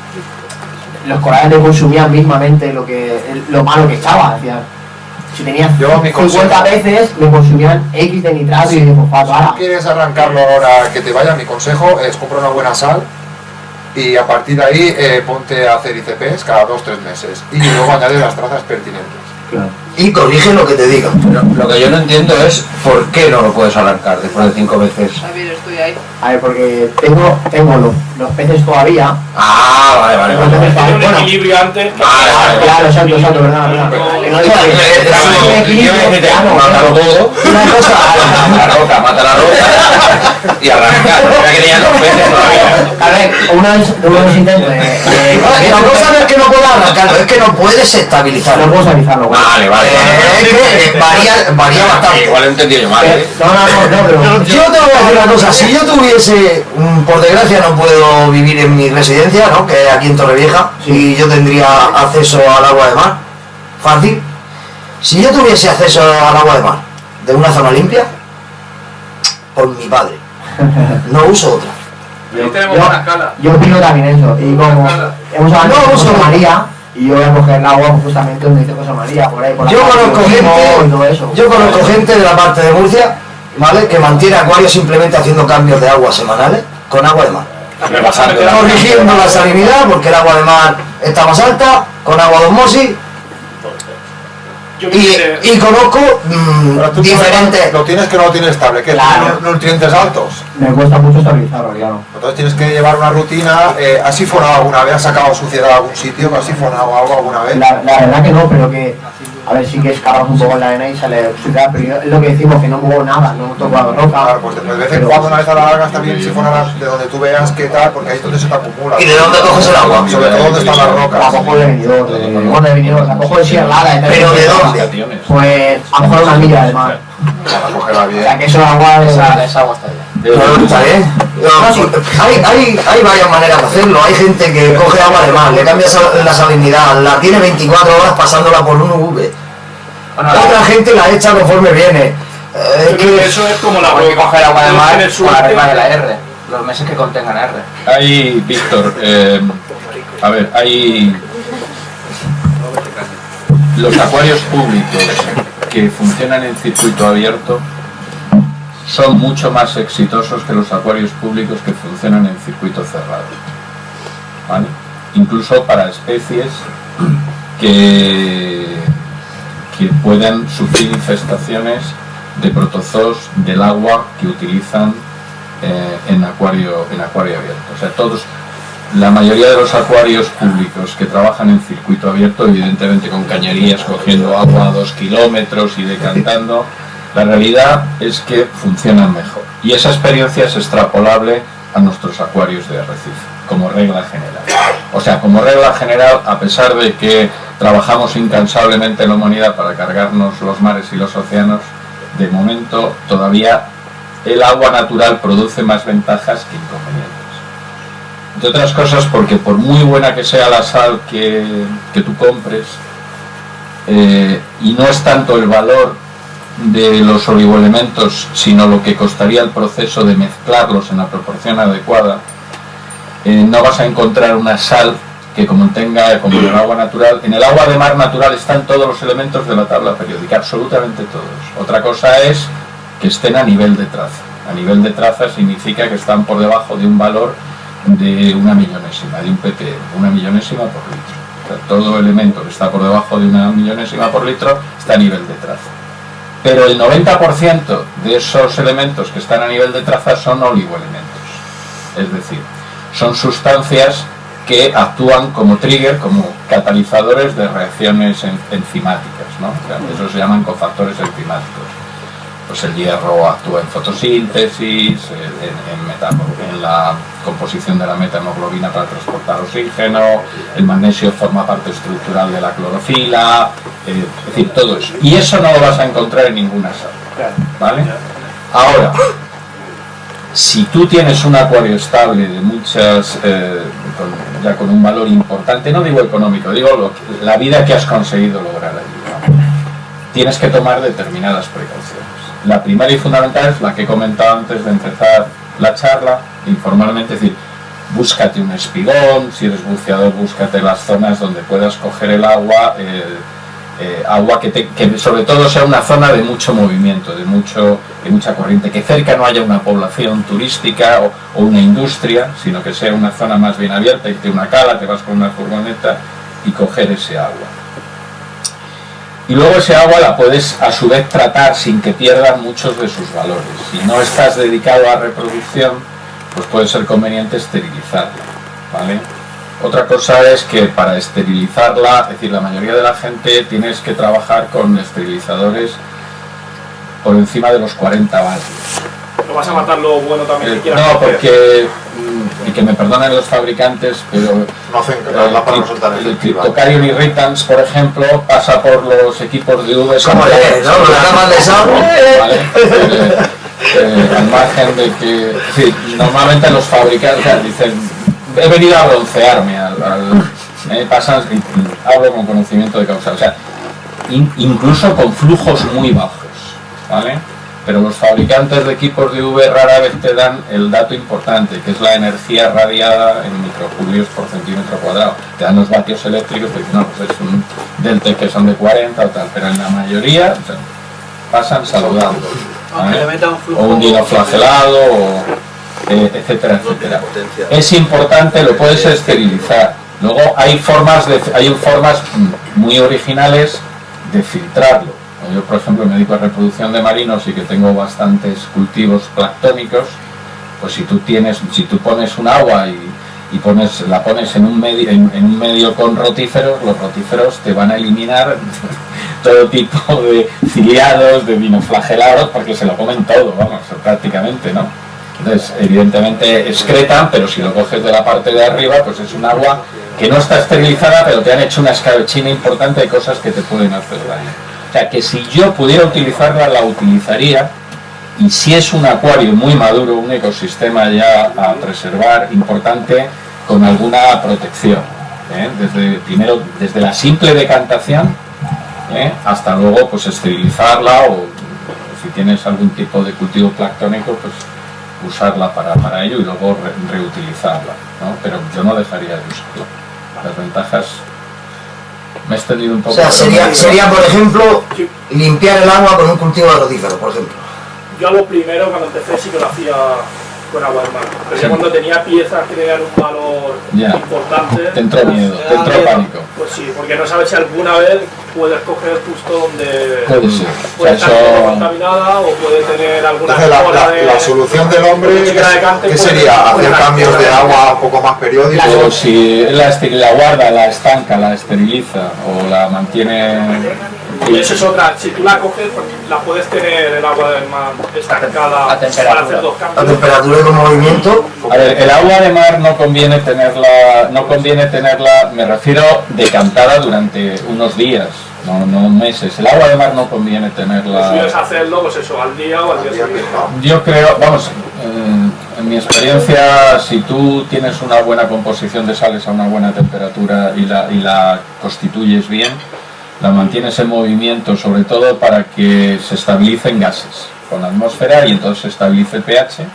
los corales le consumían mismamente lo malo que echaba. Decía, si tenías 50 veces le consumían X de nitrato y de fosfato. Si no quieres arrancarlo ahora que te vaya, mi consejo es comprar una buena sal y a partir de ahí ponte a hacer ICPs cada 2 o 3 meses y luego añadir las trazas pertinentes. y corrige lo que te diga. Lo que yo no entiendo es por qué no lo puedes alargar después de 5 veces. Javier, estoy ahí. A ver, porque tengo los peces todavía. Ah, vale. Tiene un equilibrio antes. Claro, exacto, verdad. Mátalo todo. Una cosa, Mata la roca y arrancar. Ya que tenían los peces todavía. A ver, una vez intento la cosa no es que no puedas arrancarlo, es que no puedes estabilizarlo. No puedo estabilizarlo. Vale. Es que varía bastante. Igual he entendido yo mal. No, pero... Yo te voy a decir una cosa, si yo tuviese, por desgracia no puedo vivir en mi residencia, ¿no? Que es aquí en Torrevieja, y yo tendría acceso al agua de mar, fácil. Si yo tuviese acceso al agua de mar, de una zona limpia, por mi padre, no uso otra. Yo opino también eso, y como hemos hablado de José María, y yo voy a coger el agua justamente donde dice José María, por ahí, por la Yo conozco gente de la parte de Murcia, ¿vale? Que mantiene acuarios simplemente haciendo cambios de agua semanales con agua de mar. Corrigiendo la salinidad porque el agua de mar está más alta, con agua de osmosis. Y conozco diferentes... Lo tienes que no lo tienes estable, que Claro. tiene nutrientes altos. Me cuesta mucho estabilizarlo, claro. Entonces tienes que llevar una rutina. ¿Has sifonado alguna vez? ¿Has sacado suciedad de algún sitio? ¿Has sifonado algo alguna vez? La verdad que no, pero que... A ver, sí que escarbas un poco en la arena y sale suciedad, pero es lo que decimos, que no muevo nada, no toco la roca. Claro, pues de vez en cuando, una vez a la larga, está bien sifonar de donde tú veas qué tal, porque ahí es donde se te acumula. ¿Y de dónde coges el agua? Sobre todo donde están las rocas. La cojo de venidor, la cojo de Sierra Nevada. ¿Pero de dónde? Pues a lo mejor una milla del mar. Para cogerla bien. O sea, que eso agua es... Esa agua está bien. No, está bien. Hay varias maneras de hacerlo. Hay gente que coge agua de mar, le cambia la salinidad, la tiene 24 horas pasándola por un UV. Otra gente la echa conforme viene. Eso es como la Hay que coger agua de mar Tienes con suerte. arriba de la R, los meses que contengan R. Hay, Víctor, hay los acuarios públicos que funcionan en circuito abierto son mucho más exitosos que los acuarios públicos que funcionan en circuito cerrado, ¿vale? Incluso para especies que puedan sufrir infestaciones de protozoos del agua que utilizan en acuario abierto. O sea, la mayoría de los acuarios públicos que trabajan en circuito abierto, evidentemente con cañerías cogiendo agua a 2 kilómetros y decantando, la realidad es que funcionan mejor. Y esa experiencia es extrapolable a nuestros acuarios de arrecife, como regla general. O sea, como regla general, a pesar de que trabajamos incansablemente en la humanidad para cargarnos los mares y los océanos, de momento todavía el agua natural produce más ventajas que inconvenientes. Entre otras cosas porque por muy buena que sea la sal que tú compres, y no es tanto el valor de los oligoelementos, sino lo que costaría el proceso de mezclarlos en la proporción adecuada, no vas a encontrar una sal que como en el agua natural. En el agua de mar natural están todos los elementos de la tabla periódica, absolutamente todos. Otra cosa es que estén a nivel de traza. A nivel de traza significa que están por debajo de un valor de 1 millonésima, de un ppm, 1 millonésima por litro. O sea, todo elemento que está por debajo de 1 millonésima por litro está a nivel de traza. Pero el 90% de esos elementos que están a nivel de traza son oligoelementos. Es decir, son sustancias que actúan como trigger, como catalizadores de reacciones enzimáticas, ¿no? O sea, esos se llaman cofactores enzimáticos. Pues el hierro actúa en fotosíntesis, en la composición de la metahemoglobina para transportar oxígeno, el magnesio forma parte estructural de la clorofila, es decir, todo eso. Y eso no lo vas a encontrar en ninguna sal, ¿vale? Ahora, si tú tienes un acuario estable de muchas, ya con un valor importante, no digo económico, digo la vida que has conseguido lograr allí, ¿no? Tienes que tomar determinadas precauciones. La primera y fundamental es la que he comentado antes de empezar la charla, informalmente, es decir, búscate un espigón, si eres buceador, búscate las zonas donde puedas coger el agua, agua que sobre todo sea una zona de mucho movimiento, de mucha corriente, que cerca no haya una población turística o una industria, sino que sea una zona más bien abierta, irte una cala, te vas con una furgoneta y coger ese agua. Y luego ese agua la puedes a su vez tratar sin que pierdan muchos de sus valores. Si no estás dedicado a reproducción, pues puede ser conveniente esterilizarla, ¿vale? Otra cosa es que para esterilizarla, es decir, la mayoría de la gente tienes que trabajar con esterilizadores por encima de los 40 vatios. ¿No vas a matar lo bueno también que quieras? No, porque, y que me perdonen los fabricantes, pero no hacen para no soltar el Cryptocarion Irritants, por ejemplo, pasa por los equipos de UV. ¿Cómo le no? ¿Con la cama de sal? ¿Vale? Al margen de que, sí, normalmente los fabricantes dicen, he venido a broncearme, pasan, hablo con conocimiento de causa, o sea, incluso con flujos muy bajos, ¿vale? Pero los fabricantes de equipos de UV rara vez te dan el dato importante, que es la energía radiada en microjulios por centímetro cuadrado. Te dan los vatios eléctricos, te dicen, no, pues es un delta que son de 40 o tal, pero en la mayoría, o sea, pasan saludando, ¿vale? O un dinoflagelado, o, etcétera, etcétera. Es importante, lo puedes esterilizar. Luego hay formas muy originales de filtrarlo. Yo, por ejemplo, me dedico a reproducción de marinos y que tengo bastantes cultivos planctónicos, pues si tú pones un agua y la pones en un medio con rotíferos, los rotíferos te van a eliminar todo tipo de ciliados, de dinoflagelados, porque se lo comen todo, vamos, prácticamente, ¿no? Entonces, evidentemente excretan, pero si lo coges de la parte de arriba, pues es un agua que no está esterilizada, pero te han hecho una escabechina importante de cosas que te pueden hacer daño. O sea, que si yo pudiera utilizarla, la utilizaría, y si es un acuario muy maduro, un ecosistema ya a preservar importante, con alguna protección, desde la simple decantación, hasta luego pues esterilizarla, o si tienes algún tipo de cultivo planctónico, pues usarla para ello y luego reutilizarla, ¿no? Pero yo no dejaría de usarla. Las ventajas... Me he extendido un poco. O sea, sería, por ejemplo, limpiar el agua con un cultivo de rotífero, por ejemplo. Yo lo primero, cuando empecé, sí que lo hacía con agua de mar. Pero sí. Cuando tenía piezas que tenían un valor importante... Te entró miedo, te entró pánico. Pues sí, porque no sabes si alguna vez puedes coger justo donde... Puede ser. Puede estar contaminada o puede tener alguna... Entonces, la solución del hombre, ¿qué sería? ¿Hacer cambios de agua un poco más periódicos? O si la guarda, la estanca, la esteriliza o la mantiene... Y eso es otra, si tú la coges, pues la puedes tener el agua del mar estancada para hacer dos cambios. A temperatura y con movimiento. A ver, el agua de mar no conviene tenerla, me refiero decantada durante unos días, no meses. El agua de mar no conviene tenerla. Si quieres hacerlo, pues eso, al día o al día siguiente. Yo creo, vamos, en mi experiencia, si tú tienes una buena composición de sales a una buena temperatura y la constituyes bien, la mantienes en movimiento, sobre todo para que se estabilicen gases con la atmósfera y entonces se estabilice el pH.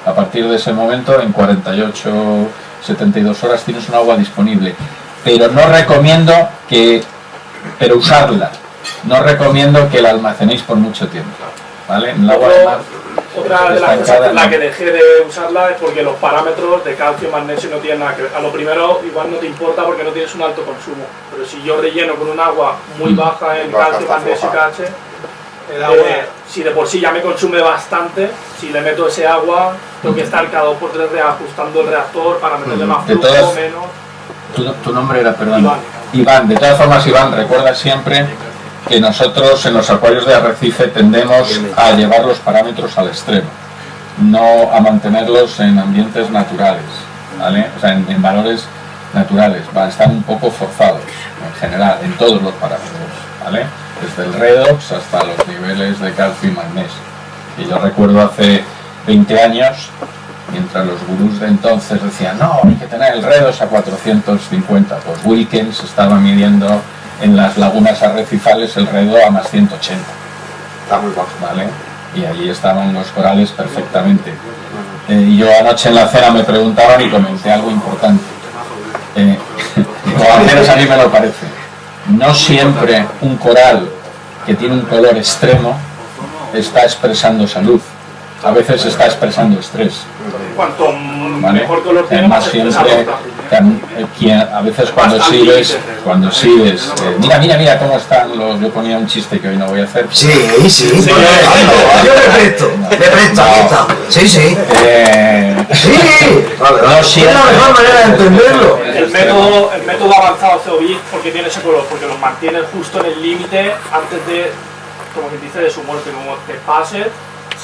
A partir de ese momento, en 48-72 horas tienes un agua disponible. Pero no recomiendo pero usarla. No recomiendo que la almacenéis por mucho tiempo, ¿vale? En el agua de mar. Otra de las cosas por la que dejé de usarla es porque los parámetros de calcio y magnesio no tienen nada que ver. A lo primero igual no te importa porque no tienes un alto consumo, pero si yo relleno con un agua muy baja en calcio, magnesio y KH, si de por sí ya me consume bastante, si le meto ese agua, tengo que estar cada 2 por 3 reajustando el reactor para meterle más flujo, menos. Tu nombre era, perdón. Iván. De todas formas, Iván, recuerda siempre que nosotros en los acuarios de arrecife tendemos a llevar los parámetros al extremo, no a mantenerlos en ambientes naturales, ¿vale? O sea, en valores naturales, están un poco forzados, en general, en todos los parámetros, ¿vale? Desde el redox hasta los niveles de calcio y magnesio. Y yo recuerdo hace 20 años, mientras los gurús de entonces decían, no, hay que tener el redox a 450, pues Wilkins estaba midiendo en las lagunas arrecifales el redo a más 180. Está muy bajo. ¿Vale? Y allí estaban los corales perfectamente. Y yo anoche en la cena me preguntaban y comenté algo importante. O al menos a mí me lo parece. No siempre un coral que tiene un color extremo está expresando salud. a veces está expresando estrés. Cuanto ¿Vale? mejor color tiene, Además, más siempre, a veces cuando sigues, mira cómo están los, yo ponía un chiste que hoy no voy a hacer. Sí, yo me presto, aquí está. Sí. Sí, no es la mejor manera de entenderlo. El método avanzado COBIT, porque tiene ese color, porque los mantiene justo en el límite antes de, como que dice, de su muerte, como que pase.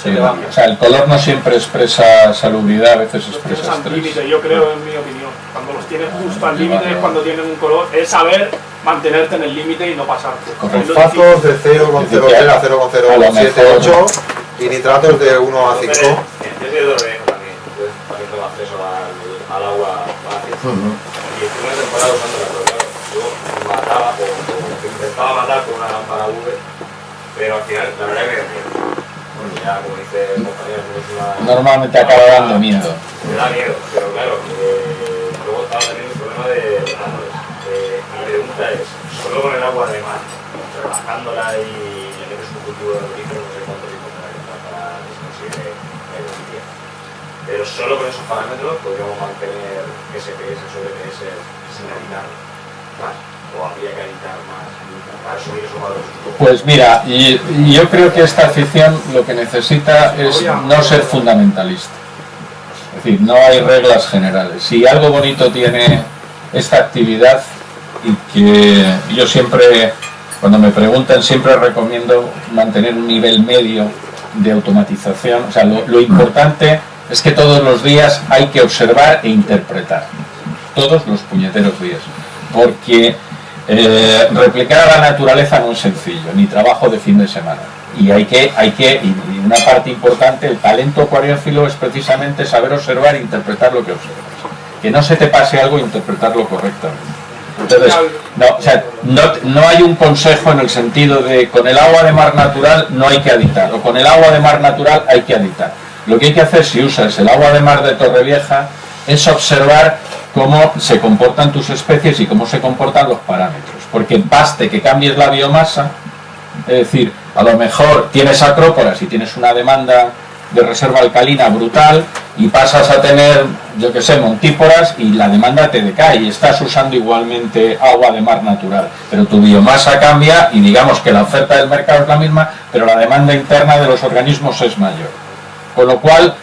Sí, o sea, el color no siempre expresa salubridad, a veces expresa Al estrés. límite, yo creo, en mi opinión. Cuando los tienes justo al límite es cuando tienen un color, es saber mantenerte en el límite y no pasarte. Fosfatos de 0,03 a 0,078 y nitratos de 1 a 5. Yo soy de Dorrejo también, entonces también tengo acceso al agua fácil. Y estuve una temporada usando la droga. Yo mataba o intentaba matar con una lámpara UV, pero al final la verdad es que ya, como dice el compañero, Normalmente acaba dando miedo. me da miedo, pero claro, luego estaba teniendo un problema de dolores. Mi pregunta es, solo con el agua de mar, relajándola y le metes un cultivo de origen, no sé cuánto tiempo tendrá que estar para que se consigue el día. Pero solo con esos parámetros podríamos mantener SPS sobre PS sin editar más, o habría que editar más para subir esos valores. Pues mira, y yo creo que esta afición lo que necesita es no ser fundamentalista. Es decir, no hay reglas generales. Si algo bonito tiene esta actividad, y que yo siempre, cuando me preguntan, siempre recomiendo mantener un nivel medio de automatización. O sea, lo importante es que todos los días hay que observar e interpretar. Todos los puñeteros días. Porque replicar a la naturaleza no es sencillo, ni trabajo de fin de semana. Y y una parte importante, el talento acuariófilo es precisamente saber observar e interpretar lo que observas. Que no se te pase algo e interpretarlo correctamente. Entonces, no hay un consejo en el sentido de con el agua de mar natural no hay que aditar, o con el agua de mar natural hay que aditar. Lo que hay que hacer si usas el agua de mar de Torrevieja es observar cómo se comportan tus especies y cómo se comportan los parámetros, porque baste que cambies la biomasa, es decir, a lo mejor tienes acróporas y tienes una demanda de reserva alcalina brutal y pasas a tener, yo que sé, montíporas y la demanda te decae y estás usando igualmente agua de mar natural, pero tu biomasa cambia y digamos que la oferta del mercado es la misma, pero la demanda interna de los organismos es mayor, con lo cual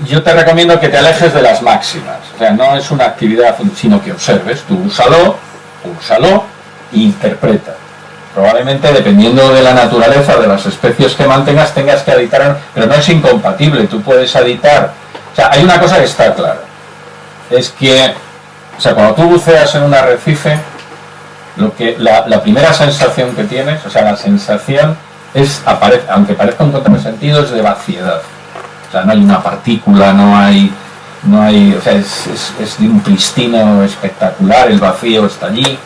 yo te recomiendo que te alejes de las máximas. O sea, no es una actividad, sino que observes. Tú úsalo e interpreta. Probablemente, dependiendo de la naturaleza de las especies que mantengas, tengas que aditar, pero no es incompatible. Tú puedes aditar. O sea, hay una cosa que está clara. Es que, o sea, cuando tú buceas en un arrecife, la primera sensación que tienes, o sea, la sensación es, aunque parezca un contrasentido, es de vaciedad. O sea, no hay una partícula, no hay, o sea, es de un pristino espectacular, el vacío está allí.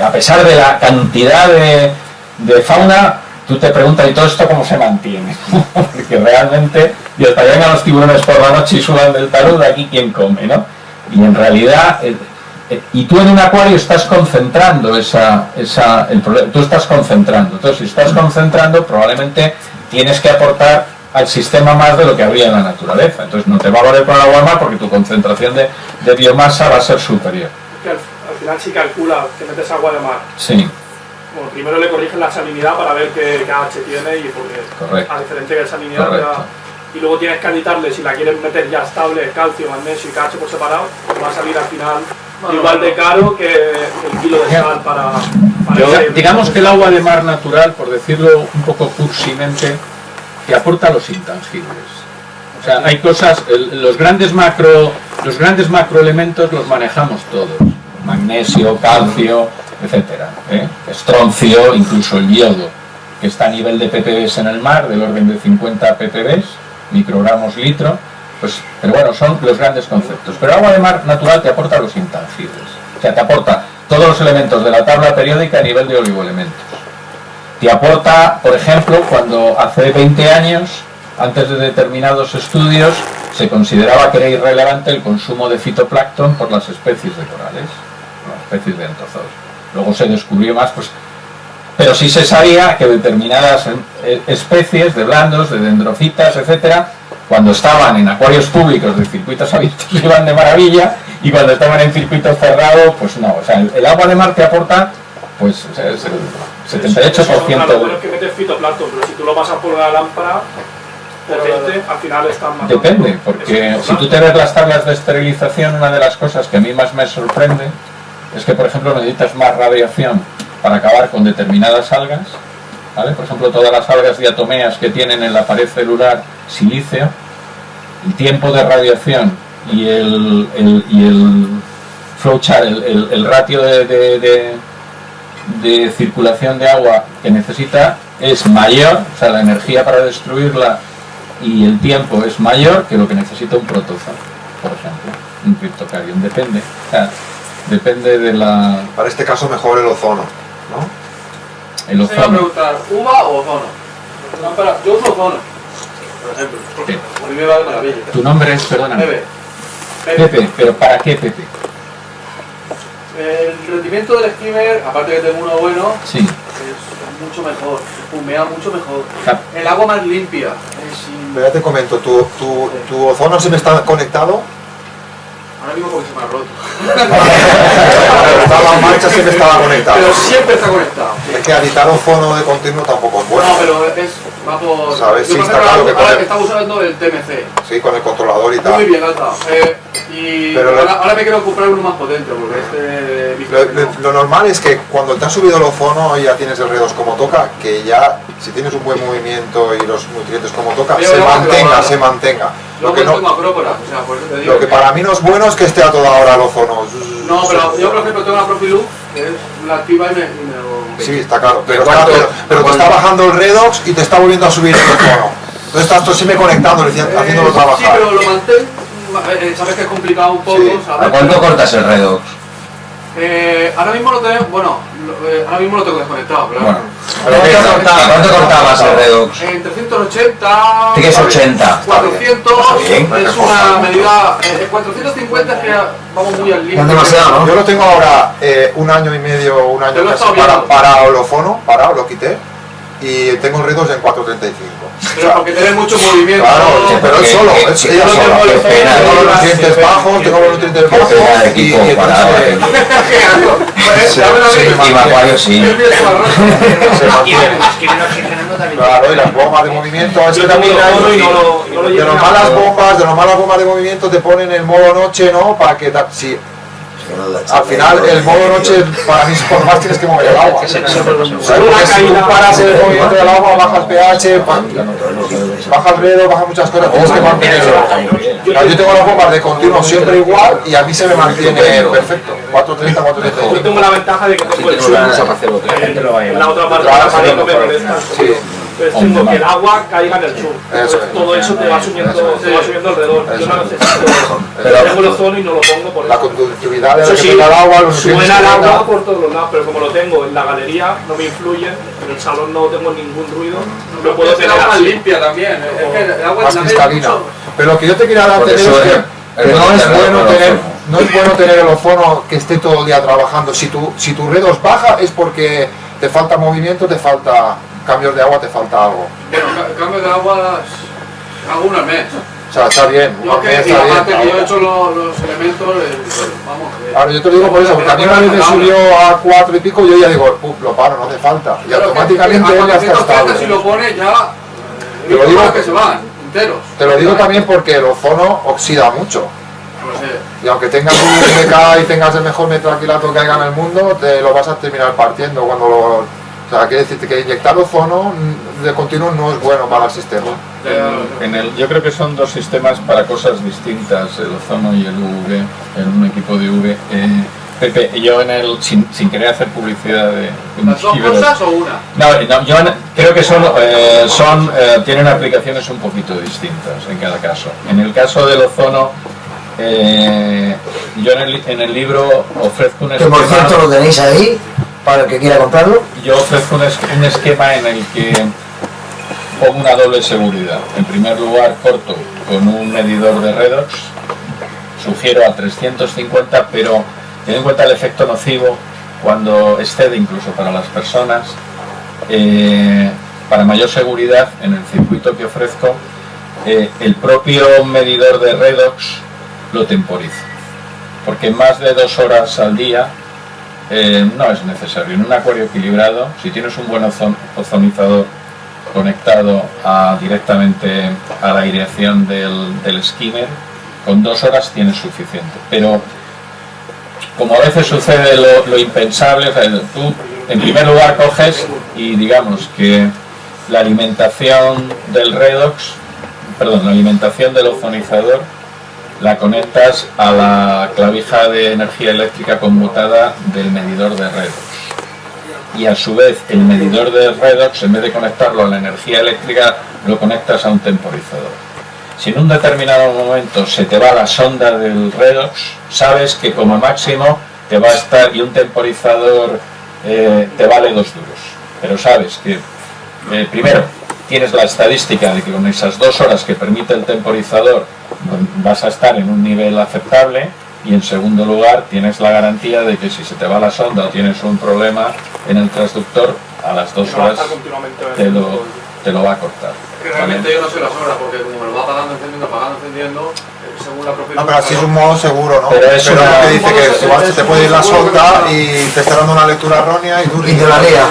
A pesar de la cantidad de fauna, tú te preguntas, ¿y todo esto cómo se mantiene? Porque realmente, y hasta que vengan los tiburones por la noche y suban del talud, aquí quién come, ¿no? Y en realidad, y tú en un acuario estás concentrando el problema, tú estás concentrando. Entonces, si estás concentrando, probablemente tienes que aportar al sistema más de lo que habría en la naturaleza. Entonces no te va a valer para el agua mar porque tu concentración de biomasa va a ser superior. Que al final sí calcula que metes agua de mar. Sí. Bueno, primero le corriges la salinidad para ver qué pH tiene y porque correcto, a diferencia de salinidad y luego tienes que aditarle, si la quieres meter ya estable, calcio, magnesio y KH por separado, va a salir al final igual de caro que el kilo de sal para digamos que el agua de mar natural, por decirlo un poco cursimente, que aporta los intangibles. O sea, hay cosas, los grandes macroelementos los manejamos todos. Magnesio, calcio, etcétera, estroncio, incluso el yodo, que está a nivel de ppb en el mar, del orden de 50 ppb, microgramos litro, pues, pero bueno, son los grandes conceptos. Pero agua de mar natural te aporta los intangibles. O sea, te aporta todos los elementos de la tabla periódica a nivel de oligoelementos. Te aporta, por ejemplo, cuando hace 20 años, antes de determinados estudios, se consideraba que era irrelevante el consumo de fitoplancton por las especies de corales, las especies de anthozoos. Luego se descubrió más, pues pero sí se sabía que determinadas especies de blandos, de dendrofitas, etcétera, cuando estaban en acuarios públicos de circuitos abiertos iban de maravilla, y cuando estaban en circuitos cerrados, pues no. O sea, el agua de mar te aporta, pues, o sea, es el 78%. Lo bueno es que metes fitoplancton, pero si tú lo pasas por una lámpara potente, al final están matando. Depende, porque si tú te ves las tablas de esterilización, una de las cosas que a mí más me sorprende es que, por ejemplo, necesitas más radiación para acabar con determinadas algas, ¿vale? Por ejemplo, todas las algas diatomeas que tienen en la pared celular silíceo, el tiempo de radiación y el flowchart, el ratio de circulación de agua que necesita es mayor, o sea, la energía para destruirla y el tiempo es mayor que lo que necesita un protozoa, por ejemplo, un cryptocarium, depende, o sea, depende de la... Para este caso mejor el ozono, ¿no? El Se iba a preguntar, ¿uva o ozono? Lámpara, yo uso ozono, por ejemplo. Sí. A mí me va de maravilla. Tu nombre es, perdóname. Pepe. Pepe, pero ¿para qué Pepe? El rendimiento del skimmer, aparte que tengo uno bueno, Sí. es mucho mejor, fumea mucho mejor. Ah. El agua más limpia. Ya te comento, ¿tu ozono siempre está conectado? Ahora mismo porque se me ha roto. Estaba en marcha, siempre estaba conectado. Pero siempre está conectado. Es que editar ozono de continuo tampoco es bueno. No, pero va por... ¿Sabes? Yo, Sí, por está ejemplo, claro que ahora con estaba usando el TMC. Sí, con el controlador y tal. Muy bien, alta. Y Pero ahora me quiero comprar uno más potente, porque Lo normal es que cuando te has subido el ozono y ya tienes el R2 como toca, que ya, si tienes un buen movimiento y los nutrientes como toca, se mantenga. Lo que, tengo acrópora, o sea, por eso te digo. lo que para mí no es bueno es que esté a toda hora el ozono. No, pero yo, por ejemplo, tengo una Profilux, que es la activa y me lo... Sí, está claro, pero te está bajando el redox y te está volviendo a subir el ozono. Entonces estás tú siempre conectando, haciéndolo trabajar. Sí, pero lo mantengo, sabes que es complicado un poco, ¿sabes? ¿A cuánto cortas el redox? Ahora mismo lo tengo, ahora mismo lo tengo desconectado, claro. Bueno, ¿cuánto cortabas el redox? En 380... ¿Qué es 80? 400 Bien. es una medida... 450 es que vamos muy al límite. Yo lo tengo ahora un año y medio, un año casi para el ozono, lo quité, y tengo el redox en 435. Pero porque tiene mucho movimiento. Claro, pero es solo, ella sola. Tengo los nutrientes bajos, tengo los nutrientes bajos y Y Maguario sí. Claro, y las bombas de movimiento, es que también hay de las malas bombas de movimiento te ponen el modo noche, ¿no? Para que si al final el modo noche para mí por más tienes que mover el agua. Porque si tú paras el movimiento del agua, bajas pH, bajas redo, bajas muchas cosas, tienes que mantenerlo. Yo tengo las bombas de continuo siempre igual y a mí se me mantiene perfecto. 430, 430. Yo tengo la ventaja de que tengo el chum en la otra parte de la pared no me molesta. Entonces tengo que el agua caiga en el chum. Todo eso te va subiendo alrededor. Yo no necesito. Tengo el ozono y no lo pongo por eso. La conductividad de el agua, los suena el agua por todos los lados, pero como lo tengo en la galería no me influye, en el salón no tengo ningún ruido, no puedo tener agua así. limpia también. Es que el agua más cristalina. Pero lo que yo te quería dar es que no es bueno tener el ozono que esté todo el día trabajando. Si tu redox baja es porque te falta movimiento, te falta cambios de agua, te falta algo. Bueno, cambio de agua hago una al mes. O sea, está bien. Yo que aparte que yo he hecho los elementos, vamos. Ahora yo te lo digo por eso, porque a mí una vez me subió a 4 y pico, yo ya digo, lo paro, no hace falta. Y automáticamente él ya está estable. Si lo pones ya, te lo digo que se van enteros. Te lo digo también porque el ozono oxida mucho. Y aunque tengas un MK y tengas el mejor metraquilato que haya en el mundo, te lo vas a terminar partiendo cuando lo... O sea, quiere decirte que inyectar ozono de continuo no es bueno para el sistema. Yo creo que son dos sistemas para cosas distintas, el ozono y el UV, en un equipo de UV. Pepe, yo sin querer hacer publicidad de ¿Las dos cosas o una? No, yo creo que tienen aplicaciones un poquito distintas en cada caso. En el caso del ozono, yo en el libro ofrezco un esquema... Que por cierto lo tenéis ahí, para el que quiera comprarlo. Yo ofrezco un esquema en el que pongo una doble seguridad. En primer lugar, corto con un medidor de redox, sugiero a 350, pero ten en cuenta el efecto nocivo cuando excede incluso para las personas, para mayor seguridad, en el circuito que ofrezco, el propio medidor de redox lo temporiza, porque más de 2 horas al día no es necesario. En un acuario equilibrado, si tienes un buen ozonizador conectado directamente a la aireación del skimmer, con 2 horas tienes suficiente. Pero como a veces sucede lo impensable, o sea, tú en primer lugar coges y digamos que la alimentación del redox, la alimentación del ozonizador la conectas a la clavija de energía eléctrica conmutada del medidor de redox. Y a su vez el medidor de redox, en vez de conectarlo a la energía eléctrica, lo conectas a un temporizador. Si en un determinado momento se te va la sonda del redox, sabes que como máximo te va a estar, y un temporizador te vale 2 duros. Pero sabes que primero tienes la estadística de que con esas 2 horas que permite el temporizador vas a estar en un nivel aceptable, y en segundo lugar tienes la garantía de que si se te va la sonda o tienes un problema en el transductor, a las 2 horas te lo va a cortar. Que realmente yo no sé las horas, porque como me lo va apagando, encendiendo, según la propia... No, pero así es un modo seguro, ¿no? Pero es una... que dice que igual se te puede ir la sonda y te está dando una lectura errónea y tú te la lías.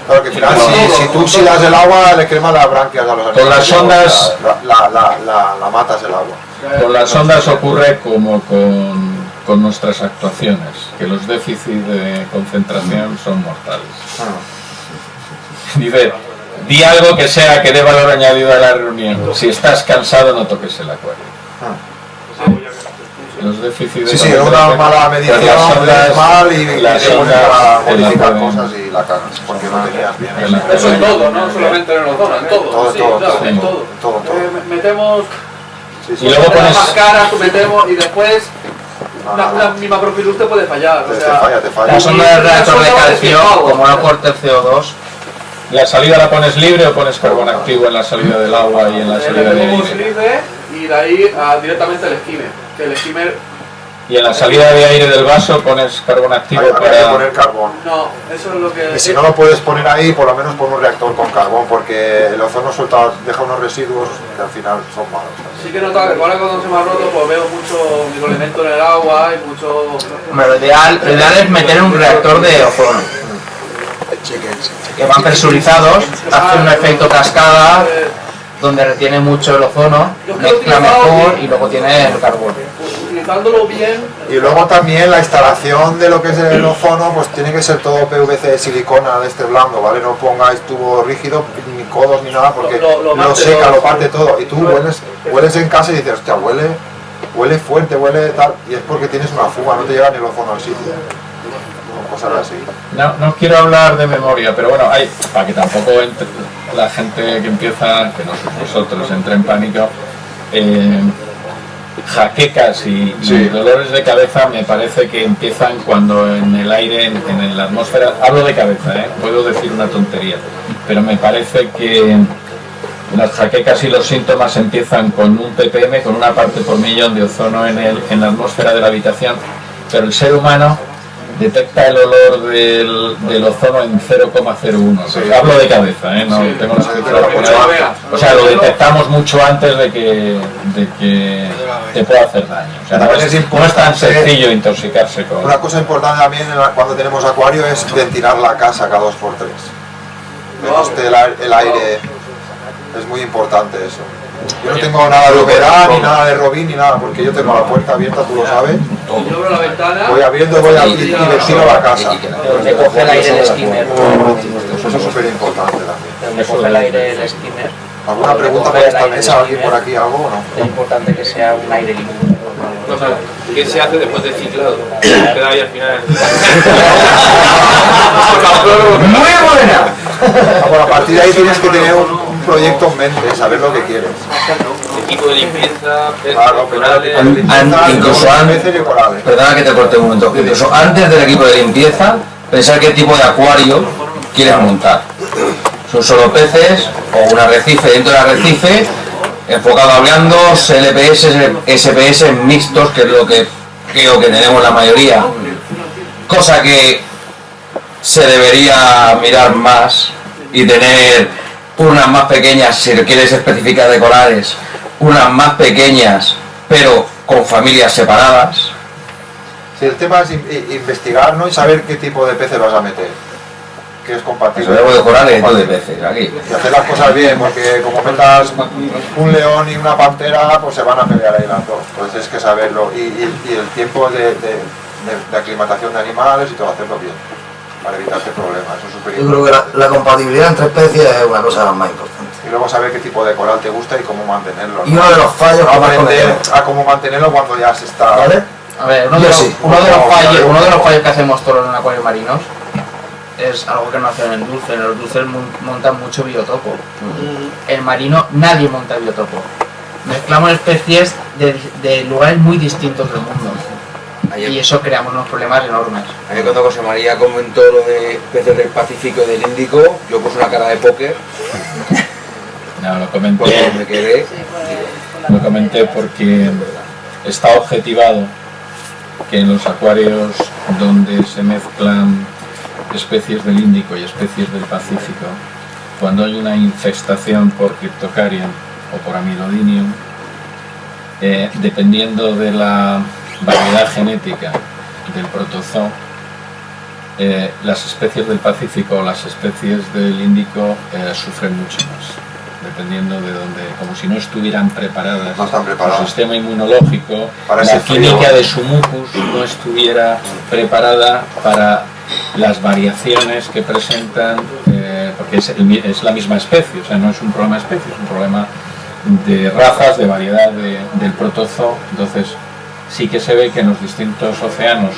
Claro que al final, si tú oxidas el agua, le cremas las branquias a los animales. Con las sondas... La matas el agua. Con las sondas ocurre como con nuestras actuaciones, que los déficits de concentración son mortales. Dice, di algo que sea que dé valor añadido a la reunión. Si estás cansado, no toques el acuario. Los déficits de concentración... una mala medición es mal y te pones a modificar cosas y la cagas, porque no tenías bien. Eso en todo, no solamente en el ozono, en todo. En todo. Metemos... Y luego pones más caras, metemos y después una misma profiluz te puede fallar. Te falla. La sonda del reactor de calcio, como no corte el CO2, ¿la salida la pones libre o pones carbón activo en la salida del agua y en la salida de aire? Y de ahí directamente el skimmer. Que el skimmer... ¿Y en la salida de aire del vaso pones carbón activo Hay para...? que poner carbón. No, eso es lo que... Y si no lo puedes poner ahí, por lo menos pon un reactor con carbón, porque el ozono deja unos residuos que al final son malos. Sí que he notado que ahora cuando se me ha roto, pues veo mucho microelementos en el agua y mucho... Lo ideal es meter un reactor de ozono. Que van presurizados, hace un efecto cascada, donde retiene mucho el ozono, mezcla mejor y luego tiene el carbón. Utilizándolo bien. Y luego también la instalación de lo que es el ozono, pues tiene que ser todo PVC de silicona de este blando, ¿vale? No pongáis tubo rígido, ni codos ni nada, porque lo seca, lo parte todo. Y tú hueles en casa y dices, hostia, huele fuerte, huele tal, y es porque tienes una fuga, no te llega ni el ozono al sitio. Cosas así. No quiero hablar de memoria, pero bueno, para que tampoco entre la gente que empieza, que no sois vosotros, entre en pánico, jaquecas y dolores de cabeza me parece que empiezan cuando en el aire, en la atmósfera, hablo de cabeza, puedo decir una tontería, pero me parece que las jaquecas y los síntomas empiezan con un ppm, con una parte por millón de ozono en la atmósfera de la habitación, pero el ser humano detecta el olor del ozono en 0,01. Hablo de cabeza, no tengo la cifra. O sea, lo detectamos mucho antes de que te pueda hacer daño. O sea, no es tan sencillo intoxicarse con... Una cosa importante también cuando tenemos acuario es ventilar la casa cada 2x3. Que no esté el aire, es muy importante eso. Yo no tengo nada de humedad, ni nada de robín, ni nada, porque yo tengo la puerta abierta, tú lo sabes. Yo abro la ventana. Voy abriendo y ventilo la casa. Donde coge el aire el skimmer. Eso es súper importante también. Donde coge el aire el skimmer. ¿Alguna pregunta por esta mesa? ¿Alguien por aquí algo o no? Es importante que sea un aire limpio. ¿Qué se hace después del ciclado? Queda ahí al final. ¡Muy buena! Bueno, a partir de ahí tienes que tener un proyecto en mente, saber lo que quieres. Equipo de limpieza, Incluso antes, perdona que te corte un momento, incluso antes del equipo de limpieza, pensar qué tipo de acuario quieres montar. Son solo peces o un arrecife dentro del arrecife, enfocado a blandos, LPS, SPS mixtos, que es lo que creo que tenemos la mayoría. Cosa que se debería mirar más y tener unas más pequeñas, si lo quieres especificar de corales, unas más pequeñas, pero con familias separadas. Si el tema es investigar, ¿no? Y saber qué tipo de peces vas a meter, que es compatible. Pues de corales y todo de peces, aquí. Y hacer las cosas bien, porque como metas un león y una pantera, pues se van a pelear ahí las dos. Pues es que saberlo. Y el tiempo de aclimatación de animales y todo, hacerlo bien, para evitarte problemas. Eso es súper Yo importante. creo que la compatibilidad entre especies es una cosa más importante. Y luego saber qué tipo de coral te gusta y cómo mantenerlo, ¿no? Y uno de los fallos... aprender a cómo mantenerlo cuando ya se está... ¿Vale? A ver, uno de los fallos que hacemos todos en acuarios marinos es algo que no hacen en dulce. En los dulces montan mucho biotopo. En marino nadie monta biotopo. Mezclamos especies de lugares muy distintos del mundo. Y eso creamos unos problemas enormes. A mí cuando José María comentó lo de peces del Pacífico y del Índico, yo puse una cara de póker. No, lo comenté. Porque me quedé. Lo comenté porque está objetivado que en los acuarios donde se mezclan especies del Índico y especies del Pacífico, cuando hay una infestación por Cryptocarium o por Amylodinium, dependiendo de la variedad genética del protozoo, las especies del Pacífico o las especies del Índico sufren mucho más, dependiendo de dónde, como si no estuvieran preparadas. No están preparadas. Su sistema inmunológico, Para la ese frío. química de su mucus no estuviera preparada para las variaciones que presentan, porque es la misma especie, o sea, no es un problema de especie, es un problema de razas, de variedad del protozoo. Entonces sí que se ve que en los distintos océanos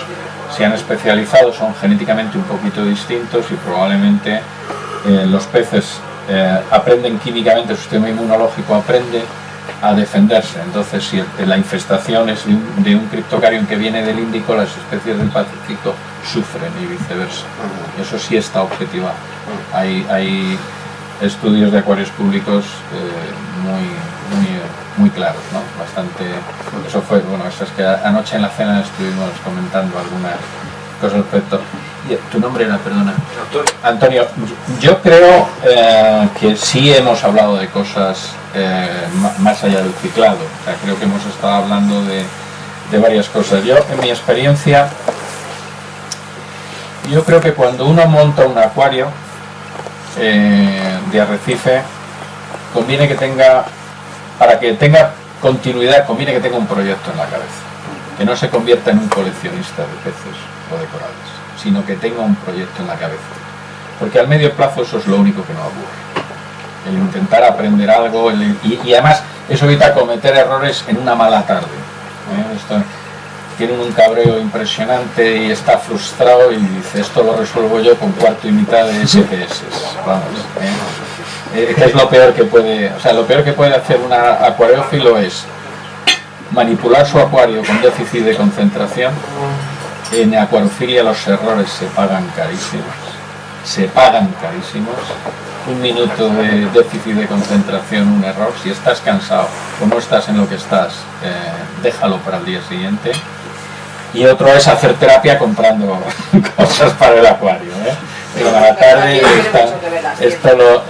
se han especializado, son genéticamente un poquito distintos y probablemente los peces aprenden químicamente, su sistema inmunológico aprende a defenderse. Entonces si la infestación es de un Cryptocarium que viene del Índico, las especies del Pacífico sufren y viceversa. Eso sí está objetivado. Hay estudios de acuarios públicos muy claros, ¿no? Bastante. Eso fue, bueno, eso es que anoche en la cena estuvimos comentando algunas cosas respecto. ¿Tu nombre era, perdona? Antonio. Yo creo que sí hemos hablado de cosas más allá del ciclado. O sea, creo que hemos estado hablando de varias cosas. Yo, en mi experiencia, yo creo que cuando uno monta un acuario de arrecife, conviene que tenga, para que tenga continuidad, conviene que tenga un proyecto en la cabeza, que no se convierta en un coleccionista de peces o de corales, sino que tenga un proyecto en la cabeza, porque al medio plazo eso es lo único que nos aburre, el intentar aprender algo, y además eso evita cometer errores en una mala tarde. Tiene un cabreo impresionante y está frustrado y dice, esto lo resuelvo yo con cuarto y mitad de SPS, vamos, que es lo peor que puede, o sea, lo peor que puede hacer un acuariófilo es manipular su acuario con déficit de concentración. En acuariofilia los errores se pagan carísimos, un minuto de déficit de concentración, un error. Si estás cansado o no estás en lo que estás, déjalo para el día siguiente. Y otro es hacer terapia comprando cosas para el acuario, pero a la tarde esto lo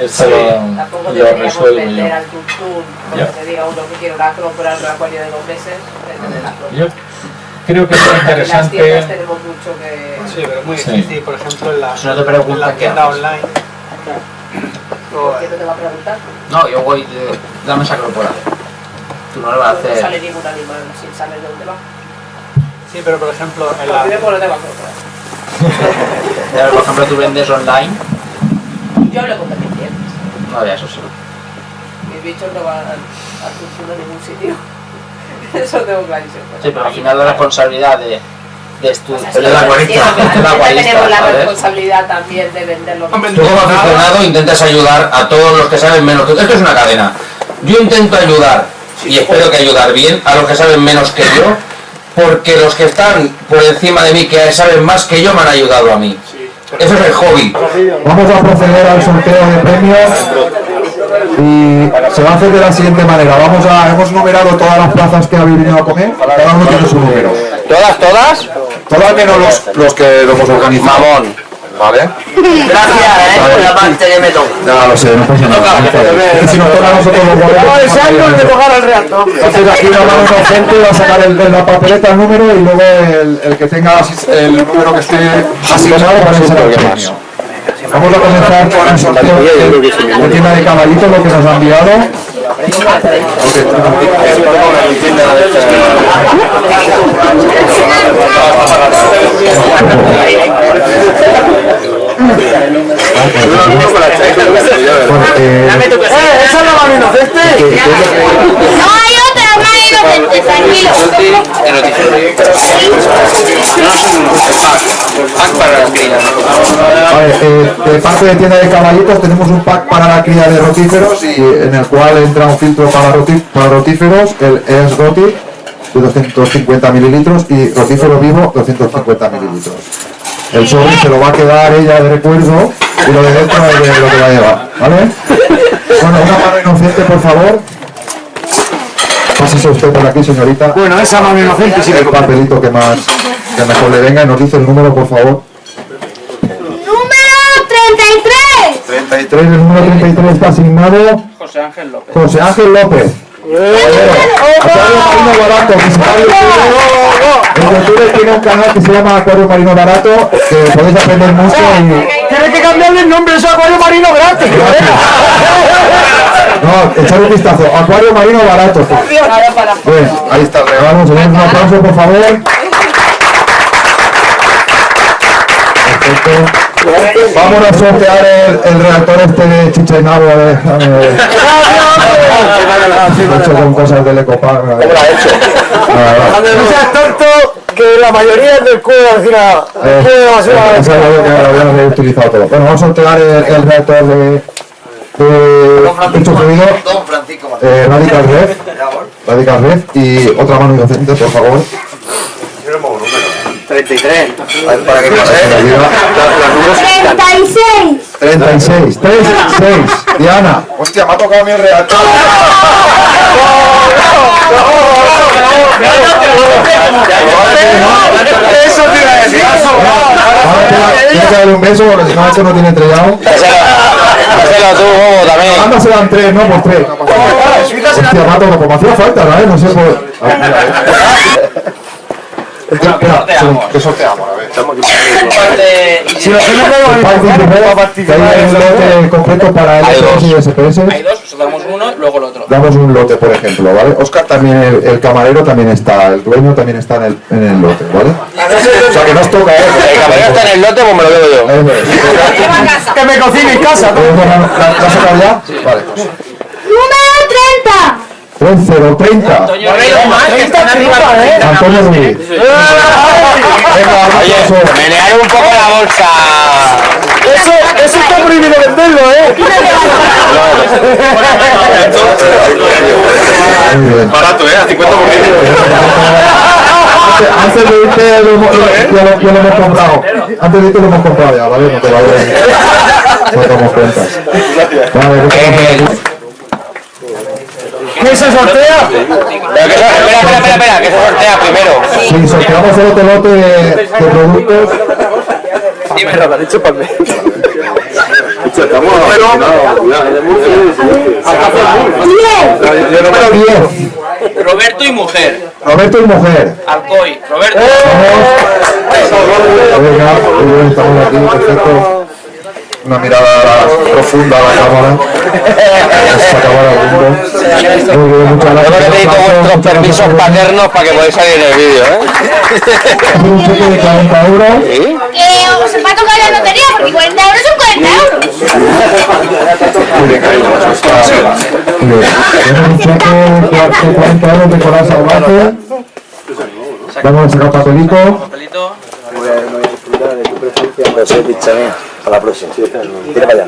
resuelvo yo. Vender al tuntún, porque te diga uno que quiere una comprar un acuario de 2 meses, vende la clon. Yo creo que es interesante. En las tiendas tenemos mucho que... Sí, pero es muy difícil, por ejemplo, en la tienda online. ¿Por qué no te va a preguntar? No, yo voy, dame esa corporal. Tú no lo vas a hacer. No sale ningún animal sin saber de dónde va. Sí, pero por ejemplo, en la... Por ejemplo, tú vendes online. Yo hablo con mis clientes. No, ya, eso sí. Mis bichos no van a tuntún a ningún sitio. Eso lo tengo clarísimo. Sí, pero al final la responsabilidad de del acuarista. Tenemos la responsabilidad también de venderlo. Tú como aficionado intentas ayudar a todos los que saben menos. Esto es una cadena. Yo intento ayudar, y espero que ayudar bien, a los que saben menos que yo, porque los que están por encima de mí, que saben más que yo, me han ayudado a mí. Eso es el hobby. Vamos a proceder al sorteo de premios y se va a hacer de la siguiente manera. Hemos numerado todas las plazas que habéis venido a comer, cada uno tiene su número. ¿Todas? Todas menos los que lo hemos organizado. Mamón. ¿Vale? Gracias, por la parte que me toca. No, lo sé, no pasa nada. Es que si nos toca a nosotros los boletos... el santo de tocar al reactor. Entonces aquí una mano inocente va a sacar la papeleta, el número, y luego el que tenga el número que esté asignado para ese premio. Vamos a comenzar con el sorteo de tienda de caballitos, lo que nos han enviado. ¿Esa es la mano inocente? No hay otra mano inocente, tranquilo. De parte de tienda de caballitos tenemos un pack para la cría de rotíferos, y en el cual entra un filtro para rotíferos, el ES Roti de 250 mililitros y rotífero vivo 250 mililitros. El sobre se lo va a quedar ella de recuerdo y lo de dentro es de lo que va a llevar, ¿vale? Bueno, una mano inocente, por favor. Pásese usted por aquí, señorita. Bueno, esa mano inocente sí. El papelito que mejor le venga, y nos dice el número, por favor. Número 33. 33, el número 33 está asignado José Ángel López. José Ángel López. Acuario Marino Barato, que se en YouTube tiene un canal que se llama Acuario Marino Barato, que podéis aprender mucho y... Tienes que cambiarle el nombre, es Acuario Marino gratis. No, echad un vistazo, Acuario Marino Barato. Bien, ahí está el regalo, señores, un aplauso, por favor. Perfecto. Vamos a sortear el reactor este de Chicha y Nabo. Lo he hecho con cosas del Ecopark. ¿Cómo lo ha hecho? No seas tonto, que la mayoría es del culo de la vecina. Eso es algo que habíamos reutilizado todo. Bueno, vamos a sortear el reactor de pecho fluido, Radical Red, y otra mano inocente, por favor. 33. Para que 36. 36. Diana. Hostia, me ha tocado mi reactor. Eso te iba a decir. Tienes que darle un beso porque si no, esto no tiene estrellado. Dáselo tú, Bobo, también. Anda, se dan 3, no, pues 3. Hostia, me ha tocado, como hacía falta, ¿no? No sé por... Espera, ¿qué sorteamos? A ver. Si lo hacemos que hay un lote completo para LPS y SPS. Hay dos, damos uno, luego el otro. Damos un lote, por ejemplo, ¿vale? Oscar también, el camarero también está, el dueño también está en el lote, ¿vale? O sea que nos toca, El camarero está en el lote, pues me lo llevo yo. Que me cocine en casa. ¿La has sacado ya? Vale, pues. Número 30. 30. Antonio Ruiz. Oye, menear un poco la bolsa. Eso está prohibido venderlo, Barato, a 50%. Antes de irte ya lo hemos comprado. Antes de irte lo hemos comprado ya, ¿vale? No te va a ver. No tomamos cuentas. Vale, ¿qué se sortea? Espera, que se sortea primero. Sí, sorteamos el otro lote de productos. Dime, lo has dicho para mí. Número 10. Roberto y mujer. Roberto y mujer. Alcoy. Roberto. Venga, estamos aquí, perfecto. Una mirada profunda a la cámara. Muy bien, muchas gracias. Yo necesito vuestros permisos paternos para que podáis salir en el vídeo, Un cheque de 40 euros. ¿Sí? Se va a tocar la lotería porque 40 euros son 40 euros. Muy bien, cariño. Tenemos un cheque de 40 euros de Coral Salvaje. Vamos a sacar papelito. No sé, picha mía. A la próxima. Tira para allá.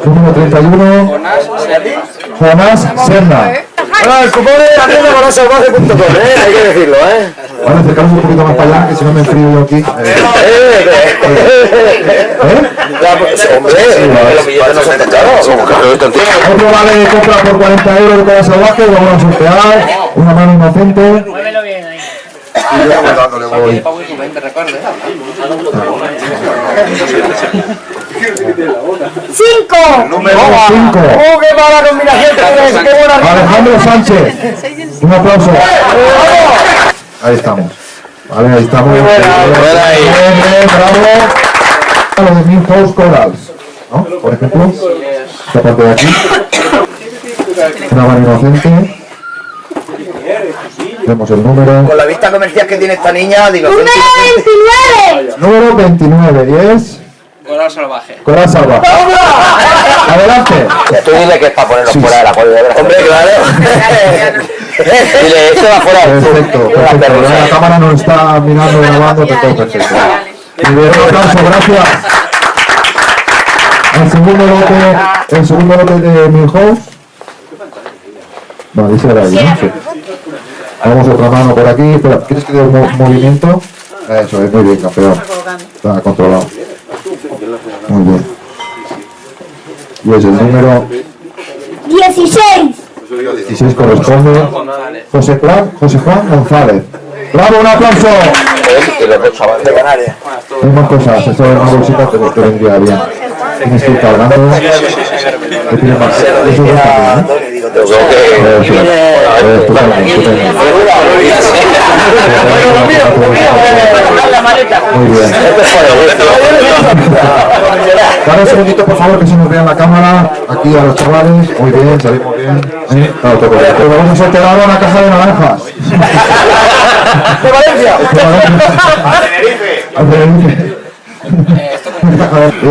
Número 31. Jonás Serna. El cupón de la tienda corasalvaje.com, hay que decirlo, Vale, acercaros un poquito más para allá, que si no me enfrío yo aquí. Otro vale de compra por 40 euros de Coral Salvaje, lo vamos a sortear. Una mano inocente. Muévelo bien ahí. Y yo dándole voy. Número 5. ¡Qué mala combinación! ¡Qué buena! Alejandro Sánchez. Un aplauso. Ahí estamos. Vale, ahí estamos. Bien, bravo. Lo de Milhouse Corals, ¿no? Por ejemplo, esta parte de aquí. Una mano inocente. Vemos el número. Con la vista comercial que tiene esta niña, digo... ¡Número 29! Número 29, y es... Coral salvaje. Coral salvaje. Adelante. Tú dile que es para ponerlos fuera de la polla. Hombre, claro. Dile, este va fuera del Perfecto, perfecto. La cámara nos está mirando, grabando, todo perfecto. Muy bien, un aplauso, gracias. El segundo lote de Milhouse. Vale, dice ahora ahí, ¿no? Sí. Vamos otra mano por aquí. Espera, ¿quieres que dé un movimiento? Eso es, muy bien, campeón. Está controlado. Muy bien. Y es el número 16. 16 corresponde José Juan González. ¡Bravo, un aplauso! Y los dos chavales de Canarias. Hay más cosas, esto de una bolsita te vendría bien. Tienes que ir cargando. ¿Qué tiene más? Eso es muy bien. Dale un segundito, por favor, que se nos vea en la cámara. Aquí a los chavales. Muy bien, salimos bien. Claro, todo bien. Pero vamos a sortear una caja de naranjas. ¡De Valencia! ¡De Tenerife!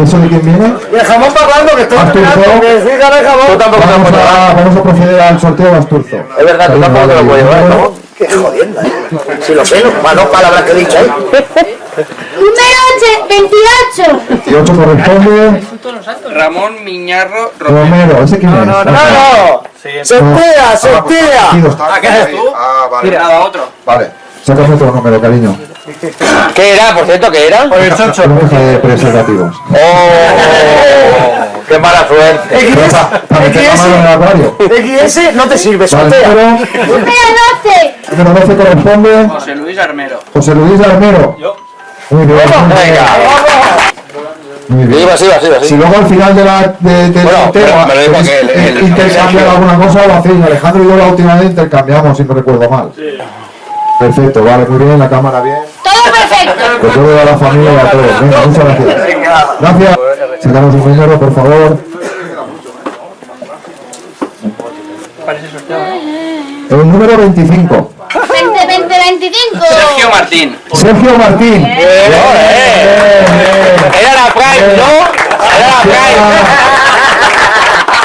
¿Eso de quién viene? Y el jamón parlando que estoy Asturzo. sí, gana el jamón. Tú tampoco te lo puedes llevar. Vamos a proceder al sorteo de Asturzo. Es verdad, tú tampoco te lo puedes llevar, ¿no? Qué jodienda, Si lo sé, malas palabras que he dicho ahí. Número 28. 28 corresponde Ramón Miñarro Romero. ¿Ese quién es? ¡No! ¡Sortea, sortea! Aquí está. ¿Qué eres tú? Ah, vale. Nada, otro. Vale. Sácame otro número, cariño. ¿Qué era, por cierto, qué era? Una caja de preservativos. ¡Oh! ¡Qué mala suerte! Para meter la mano en el acuario. XS no te sirve, Vale, sortea. Número 12. Número 12 corresponde José Luis Armero. José Luis Armero. Muy bien. Muy bien. Sí, va. Si luego al final del sorteo me lo digo que intercambiar alguna cosa, lo hacéis. Alejandro y yo la última vez intercambiamos, si no recuerdo mal. Perfecto, vale, muy bien, la cámara bien. Todo perfecto. Recuerdo a la familia y a todos. Venga, muchas gracias. Gracias. Sacamos un número, por favor. El número 25. 25. Sergio Martín. Sergio Martín. Era la Prime, ¿no? Era la Prime.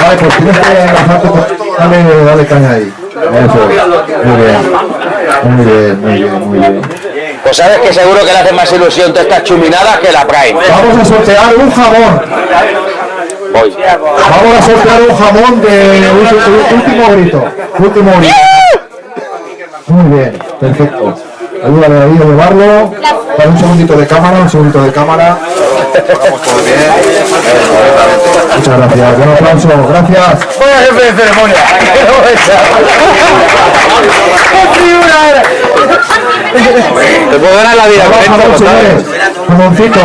Vale, pues tienes que bajarte. Dale caña ahí. Eso. Muy bien. Pues sabes que seguro que le hace más ilusión todas estas chuminadas que la Prime. Vamos a sortear un jamón. Voy. Vamos a sortear un jamón de último grito. Muy bien, perfecto. Ayúdale ahí a llevarlo. Para un segundito de cámara. Ponemos todo bien. Muchas gracias. Un aplauso. Gracias. Voy a jefe de ceremonia. Te puedo ganar la vida. Jamón, señores. Jamoncito.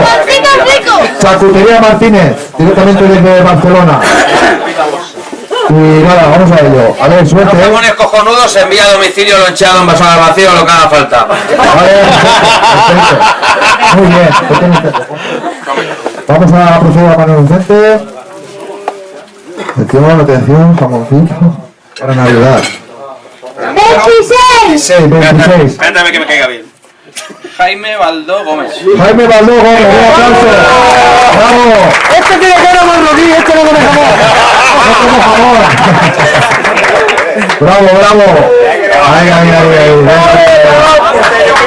Charcutería Martínez. Directamente desde Barcelona. Y nada, vamos a ello. A ver, suerte. Los jamones cojonudos se envía a domicilio loncheado, envasado al vacío, lo que haga falta. Vale, perfecto. Muy bien. Vamos a proceder a mano inocente. Atención, jamoncito. Para Navidad. 26. 26. Espérame que me caiga bien. Jaime Baldó Gómez. Jaime Baldó Gómez, un aplauso. ¡Bravo! Este tiene cara marroquí, este no come jamón. No como jamón. Bravo. Ahí.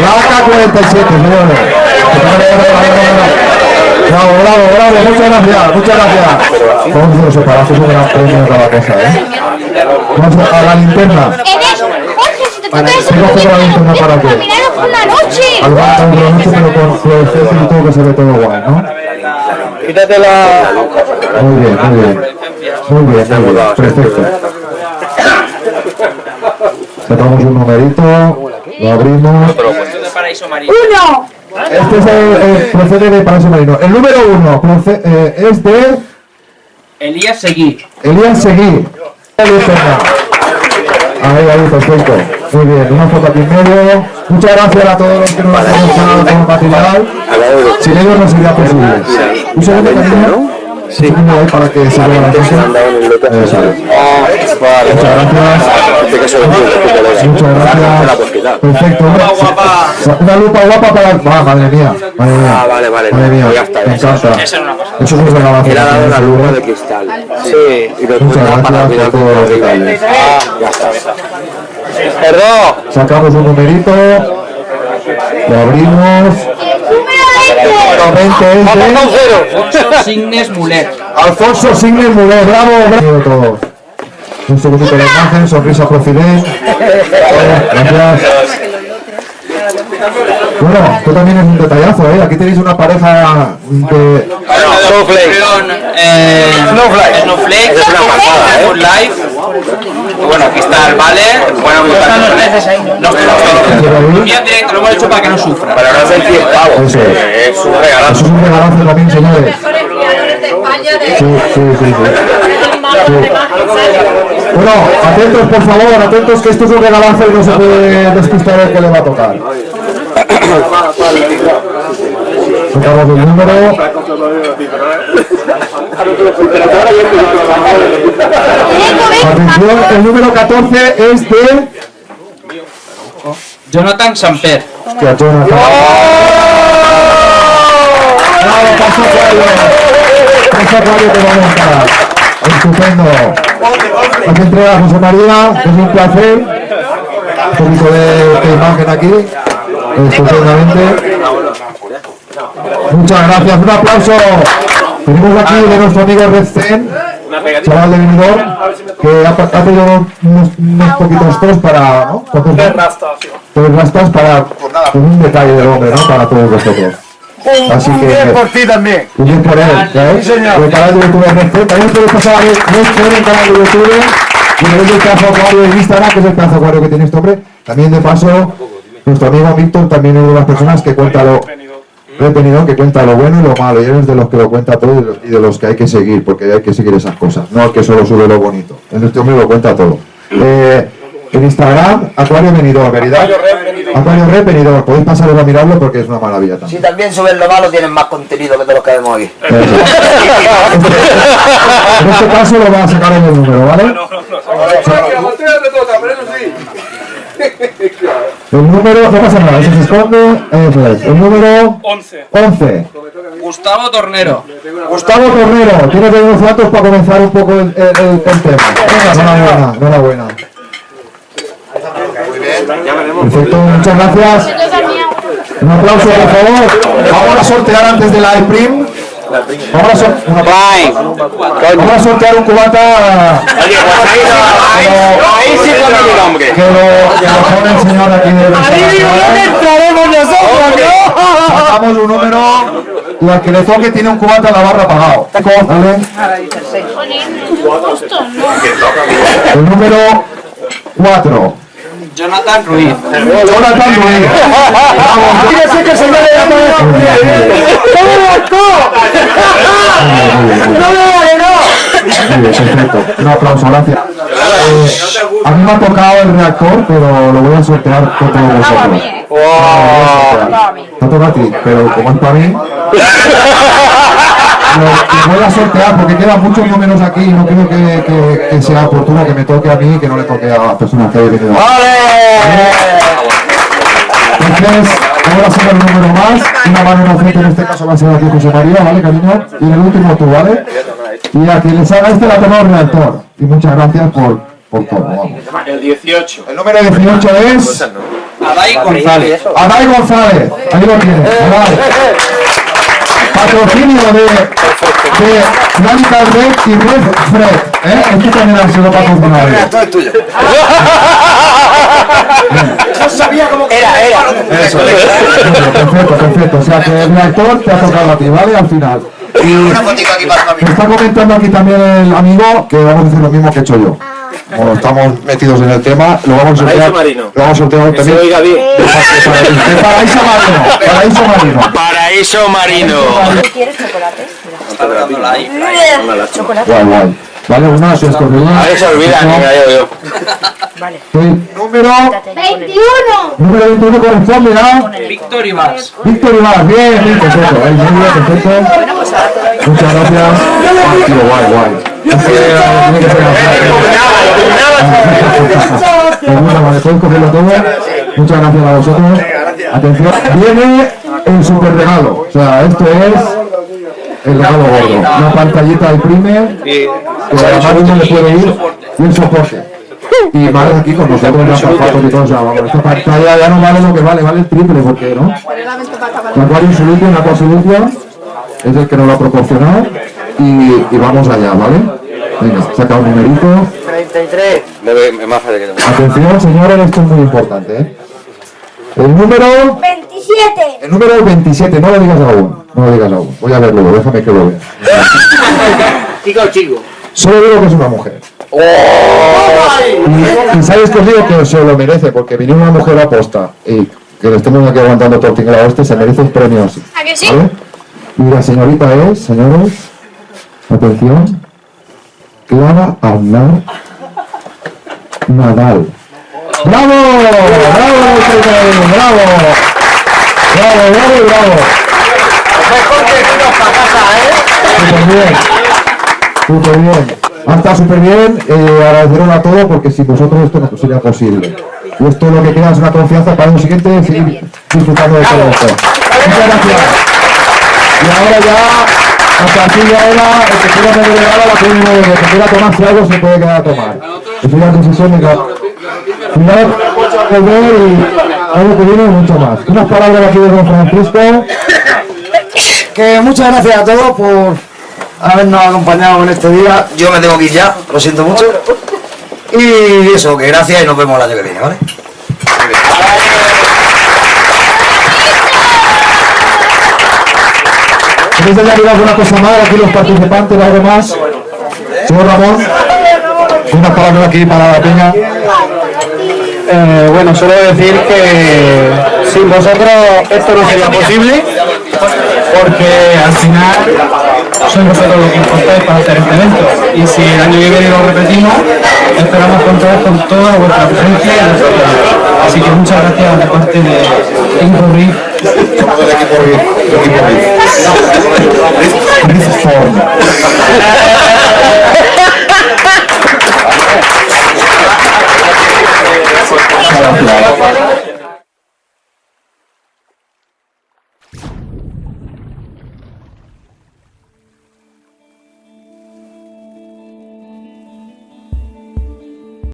La AK-47, señores. Bravo. Muchas gracias. Vamos a separar, es un gran premio cada cosa, Vamos a la linterna. Sigo con la linterna para qué. Por la noche. Al banco de la noche, pero con fluorescencia y todo, que se ve todo guay, ¿no? Quítatela. Muy bien. Perfecto. Sacamos un numerito. Lo abrimos. de Paraíso Marino. ¡Uno! Este es procede de Paraíso Marino. El número 1 es de Elías Seguí. Elías Seguí. Ahí, perfecto. Muy bien, una foto aquí en medio. Muchas gracias a todos los que nos han proporcionado todo el material. Sin ellos no sería posible. Un segundo, cariño. Sí, para que se vea la cosa. Muchas gracias. Perfecto. Una lupa guapa para... madre mía. Vale. Madre mía, me encanta. Eso es un regalazo. Era dado la lupa de cristal. Sí. Y muchas gracias por todos los detalles. Ya está. Perdón. Sacamos un numerito. Lo abrimos. Alfonso Signes Mulet. Alfonso Signes Mulet, bravo, bravo todos. Un segundito de imagen, sonrisa profilé. Gracias. Bueno, esto también es un detallazo, ¿eh? Aquí tenéis una pareja de... Snowflake, es una pasada, live. Bueno, aquí está el vale. Bueno, no, lo hemos hecho para que no sufra. Pero no es 10 pavos. Es un regalazo. Eso es un regalazo también, señores. Sí. Bueno, atentos por favor, atentos que esto es un regalazo y no se puede despistar el que le va a tocar. Sacamos el número. Atención, el número 14 es de Jonathan Samper. Hostia, Jonathan. ¡Bravo, Paso Acuario que va a montar! Estupendo. Aquí entrega a José María, es un placer. Un poquito de imagen aquí. Estupendamente. Muchas gracias, un aplauso. Tenemos aquí de nuestro amigo Red Zen, chaval de Benidorm, que ha pedido unos poquitos tos para, ¿no? Tres rastas para un detalle del hombre, ¿no? Para todos vosotros. Así que, bien por ti también. Un bien por él, ¿sabes? Sí, señor. El canal de YouTube de Red Zen. También puedes pasar a Red Zen, el canal de YouTube. Y el pedazo acuario en Instagram, que es el pedazo acuario que tiene este hombre. También de paso, nuestro amigo Víctor también es una de las personas que cuenta lo que cuenta lo bueno y lo malo, y él es de los que lo cuenta todo y de los que hay que seguir, porque hay que seguir esas cosas, no el que solo sube lo bonito. Este hombre lo cuenta todo. En Instagram, Acuario Benidorm, ¿verdad? Acuario Red Benidorm, podéis pasaros a mirarlo porque es una maravilla también. Si también suben lo malo, tienen más contenido que todos los que vemos aquí. En este caso lo va a sacar en el número, ¿vale? El número, no pasa nada, eso se esconde. Eso es. El número 11. Gustavo Tornero. Gustavo Tornero, tiene que dar unos datos para comenzar un poco el tema. Venga, enhorabuena. Perfecto, muchas gracias. Un aplauso, por favor. Vamos a sortear antes de la iPrim. Vamos a sortear un cubata que lo pone el señor aquí de sacamos un número y al que le toque tiene un cubata a la barra pagado. ¿Vale? El número 4. Jonathan Ruiz. Jonathan Ruiz. Fíjese que el señor le llama. Muy bien, perfecto. Un aplauso, gracias. A mí me ha tocado el reactor, pero lo voy a sortear con todos vosotros. Te toca a ti, pero como es para mí, lo voy a sortear porque quedan muchos números aquí y no creo que sea oportuno que me toque a mí y que no le toque a las personas que hay venido. Entonces, ahora a sacar un número más, una mano en frente, en este caso va a ser aquí José María, ¿vale, cariño? Y en el último tú, ¿vale? Y a quien les haga este la toma el reactor. Y muchas gracias por todo, vamos. El 18. El número 18 es... Adai González. Adai González, ahí lo tienes, Adai. Patrocinio de Radical Red y Red Fred, ¿eh? Esto también ha sido patrocinado. Esto es tuyo. No sabía cómo era. Eso, perfecto. O sea que el reactor te ha tocado a ti, ¿vale? Al final. Y me está comentando aquí también el amigo que vamos a hacer lo mismo que he hecho yo. como estamos metidos en el tema, lo vamos a sortear. Lo vamos a sortear también. se oiga bien. De Paraíso Marino. Paraíso Marino. Paraíso Marino. ¿Quieres chocolates? Chocolate. Guay, guay. Vale, una, si has cogido una. A ver, se olvida, ni yo. Vale. Número 21. Número 21 corresponde a Víctor Ibars. Víctor Ibars. Bien, bien, perfecto. Perfecto. Muchas gracias. Tío, guay, guay. Es que tiene que ser vale, podéis cogerlo todo. Muchas gracias a vosotros. Atención, viene el super regalo. O sea, esto es el regalo gordo. Una pantallita de primer, que además uno le puede ir y un soporte. Y vale aquí con nosotros las zapatos y todo. O sea, vamos, esta pantalla ya no vale lo que vale, vale el triple, porque ¿no? El Aquarium Solution, Aqua Solution, es el que nos lo ha proporcionado. Y vamos allá, ¿vale? Venga, saca un numerito. 33. Más fácil que tengo. Atención, señores, esto es muy importante, ¿eh? El número... 27. El número 27, no lo digas aún. No lo digas aún. Voy a verlo, déjame que lo vea. Chico o chico. Solo digo que es una mujer. Y sabes que os digo que se lo merece, porque vino una mujer a posta y que le estemos aquí aguantando todo el tinglado este, se merece un premio así. ¿A que sí? ¿Vale? Y la señorita es, señores, atención, Clara Aznar Nadal. ¡Bravo! ¡Bravo! ¡Bravo! ¡Bravo, bravo, bravo! Mejor que irnos para casa, Súper bien. Súper bien. Ha estado súper bien. Agradeceros a todos porque sin vosotros esto no sería posible. Y esto lo que queda es una confianza para el siguiente seguir disfrutando de todo esto. Muchas gracias. Y ahora ya, a partir de ahora, el que quiera me regala la puede mover. El que quiera tomarse algo se puede quedar a tomar. Es una decisión de cada... Cuidado, volver y algo que viene mucho más. Unas palabras aquí de Don Francisco. Que muchas gracias a todos por habernos acompañado en este día. Yo me tengo que ir ya, lo siento mucho. Y eso, que gracias y nos vemos el año que viene, ¿vale? ¿Queréis añadir alguna cosa más aquí los participantes, algo más? Señor Ramón, unas palabras aquí para la peña. Bueno, solo decir que sin vosotros esto no sería posible, porque al final sois vosotros lo que importáis para hacer este evento. Y si el año que viene lo repetimos, esperamos contar con toda vuestra presencia y nuestra ayuda. Así que muchas gracias de parte de Equipo RIF. Del equipo RIF.